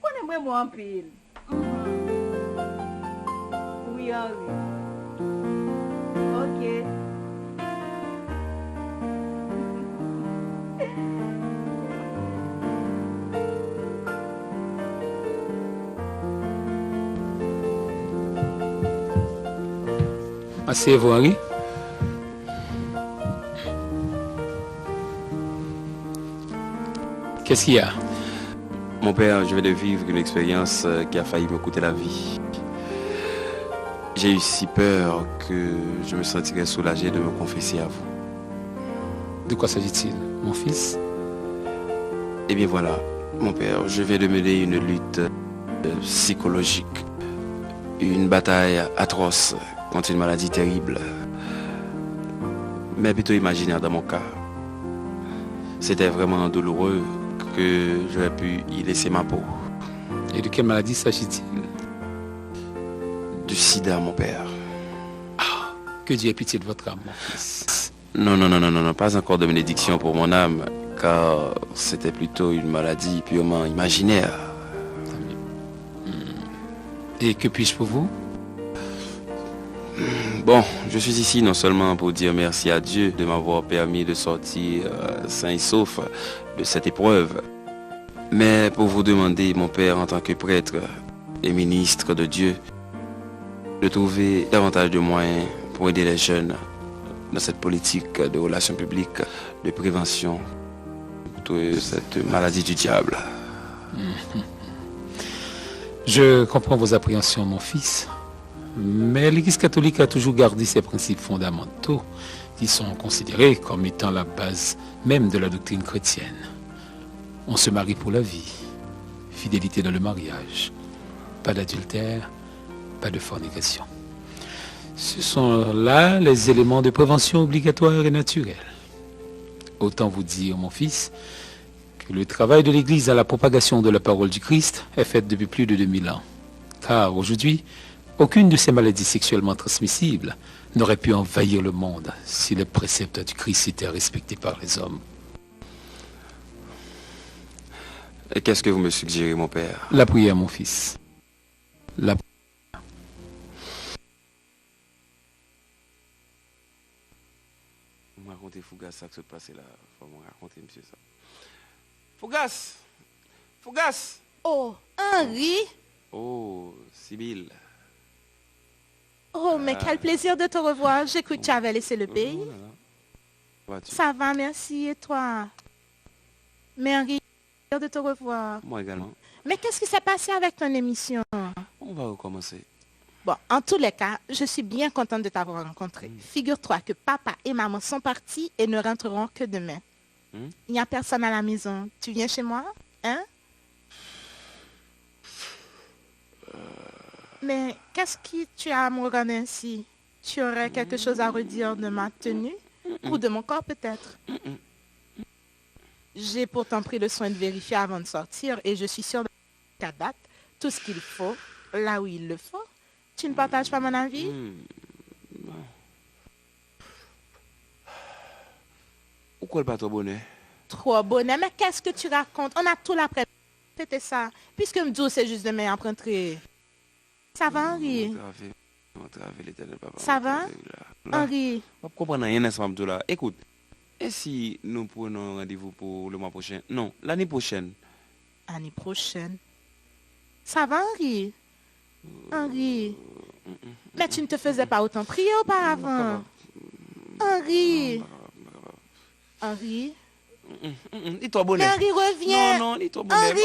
M: On aimerait moi en pile. Oui, Henri. Ok.
H: Asseyez-vous, Henri. Qu'est-ce qu'il y a?
F: Mon père, je viens de vivre une expérience qui a failli me coûter la vie. J'ai eu si peur que je me sentirais soulagé de me confesser à vous.
H: De quoi s'agit-il, mon fils?
F: Eh bien voilà, mon père, je viens de mener une lutte psychologique, une bataille atroce contre une maladie terrible, mais plutôt imaginaire dans mon cas. C'était vraiment douloureux que j'aurais pu y laisser ma peau.
H: Et de quelle maladie s'agit-il?
F: Du sida, mon père.
H: Que Dieu ait pitié de votre âme, mon fils.
F: Non, pas encore de bénédiction pour mon âme. car c'était plutôt une maladie purement imaginaire.
H: Et que puis-je pour vous?
F: Bon, je suis ici non seulement pour dire merci à Dieu de m'avoir permis de sortir sain et sauf de cette épreuve, mais pour vous demander, mon père, en tant que prêtre et ministre de Dieu, de trouver davantage de moyens pour aider les jeunes dans cette politique de relations publiques, de prévention de cette maladie du diable.
H: Je comprends vos appréhensions, mon fils. Mais l'Église catholique a toujours gardé ses principes fondamentaux qui sont considérés comme étant la base même de la doctrine chrétienne. On se marie pour la vie, fidélité dans le mariage, pas d'adultère, pas de fornication. Ce sont là les éléments de prévention obligatoires et naturels. Autant vous dire, mon fils, que le travail de l'Église à la propagation de la parole du Christ est fait depuis plus de 2000 ans. Car aujourd'hui, aucune de ces maladies sexuellement transmissibles n'aurait pu envahir le monde si les préceptes du Christ étaient respectés par les hommes.
F: Et qu'est-ce que vous me suggérez, mon père?
H: La prière, mon fils. La prière.
F: Vous me racontez, Fougas, ça que se passe là. Faut me raconter, monsieur, ça. Fougas! Fougas!
C: Oh, Henri!
F: Oh, Sibylle.
C: Oh, mais quel plaisir de te revoir. J'ai cru que tu avais laissé le pays. Ça va, merci. Et toi? Mais Henri, plaisir de te revoir.
F: Moi également.
C: Mais qu'est-ce qui s'est passé avec ton émission?
F: On va recommencer.
C: Bon, en tous les cas, je suis bien contente de t'avoir rencontré. Figure-toi que papa et maman sont partis et ne rentreront que demain. Il n'y a personne à la maison. Tu viens chez moi? Hein? Mais qu'est-ce que tu as à me regarder ainsi? Tu aurais quelque chose à redire de ma tenue? Ou de mon corps peut-être? J'ai pourtant pris le soin de vérifier avant de sortir et je suis sûre qu'à date, tout ce qu'il faut, là où il le faut. Tu ne partages pas mon avis?
F: Pourquoi pas trop bonnet?
C: Trop bonnet, mais qu'est-ce que tu racontes? On a tout l'après-midi. C'était ça. Puisque me dis c'est juste demain après rentrer. Ça va, Henri? Ça va? Henri?
F: Je ne comprends rien à ce moment-là. Écoute, et si nous prenons rendez-vous pour le mois prochain? Non, l'année prochaine.
C: L'année prochaine? Ça va, Henri? Henri? Mais tu ne te faisais pas autant prier auparavant. Henri? Henri?
F: Dis-toi bonnet.
C: Mais Henri, reviens.
F: Non, dis-toi bonnet.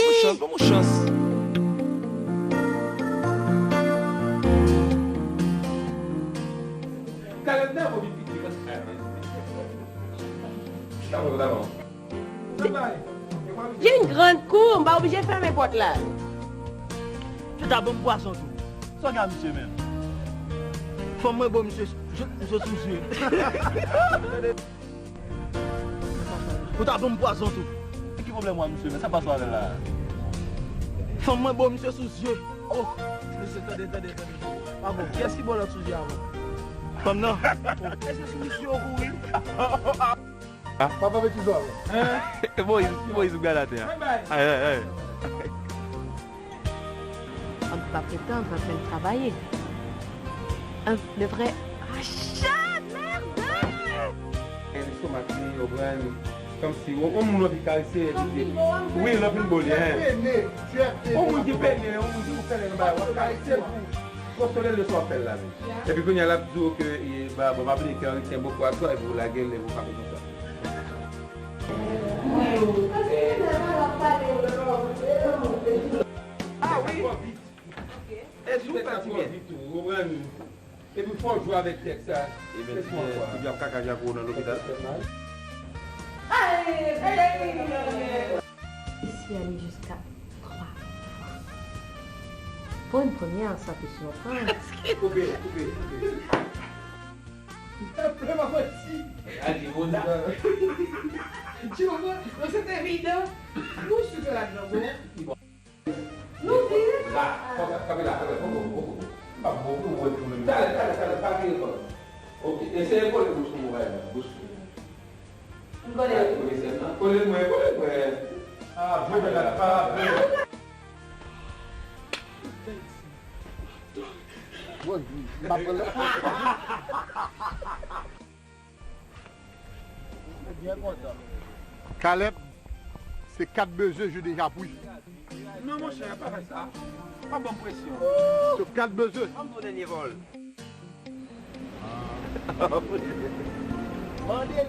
F: Bonne chance.
M: Il y a une grande cour, on va obligé de fermer les portes là.
D: Tu as bon poisson tout. Ça regarde monsieur même. Faut moi bon monsieur, je soucieux. Tu as bon poisson tout. Et qui problème moi monsieur, mais ça passe là. Faut moi bon monsieur soucieux. Oh, monsieur, attendez. Ah bon, qu'est-ce qui bon là soucieux avant? Comme non. Est-ce que c'est monsieur au courri?
K: Papa avec toi.
F: Bon, ils ont gardé la terre.
I: On ne peut pas prétendre en train de travailler. Le vrai achat, merde!
A: Comme si on m'a dit caresser. Oui, on a pris le bolien. On m'a dit peine, on m'a dit vous faites le bail, on va caresser pour consoler le soir là. Et puis quand il y a l'abdo que bon va venir qu'il tient beaucoup à toi et vous la gueule et vous parlez comme ça. Ah oui. Est-ce que tu as dit et puis il faut jouer avec Texas. Et bien, il y a caca dans l'hôpital.
I: Ici, aller jusqu'à 3 fois. Pour une première, ça peut surprendre.
A: Coupé. Allez, on a.
B: Tu vois, c'est évident. Nous, je suis là-dedans. Nous,
A: là, ok, essayez de bouche.
J: Collez-moi. Ah, je vais la faire.
O: Caleb, c'est 4 besoins, je déjà pris.
J: Non, mon cher, pas ça. Pas bonne pression.
O: C'est 4 besoins.
J: On me donne vol.
D: Mandel.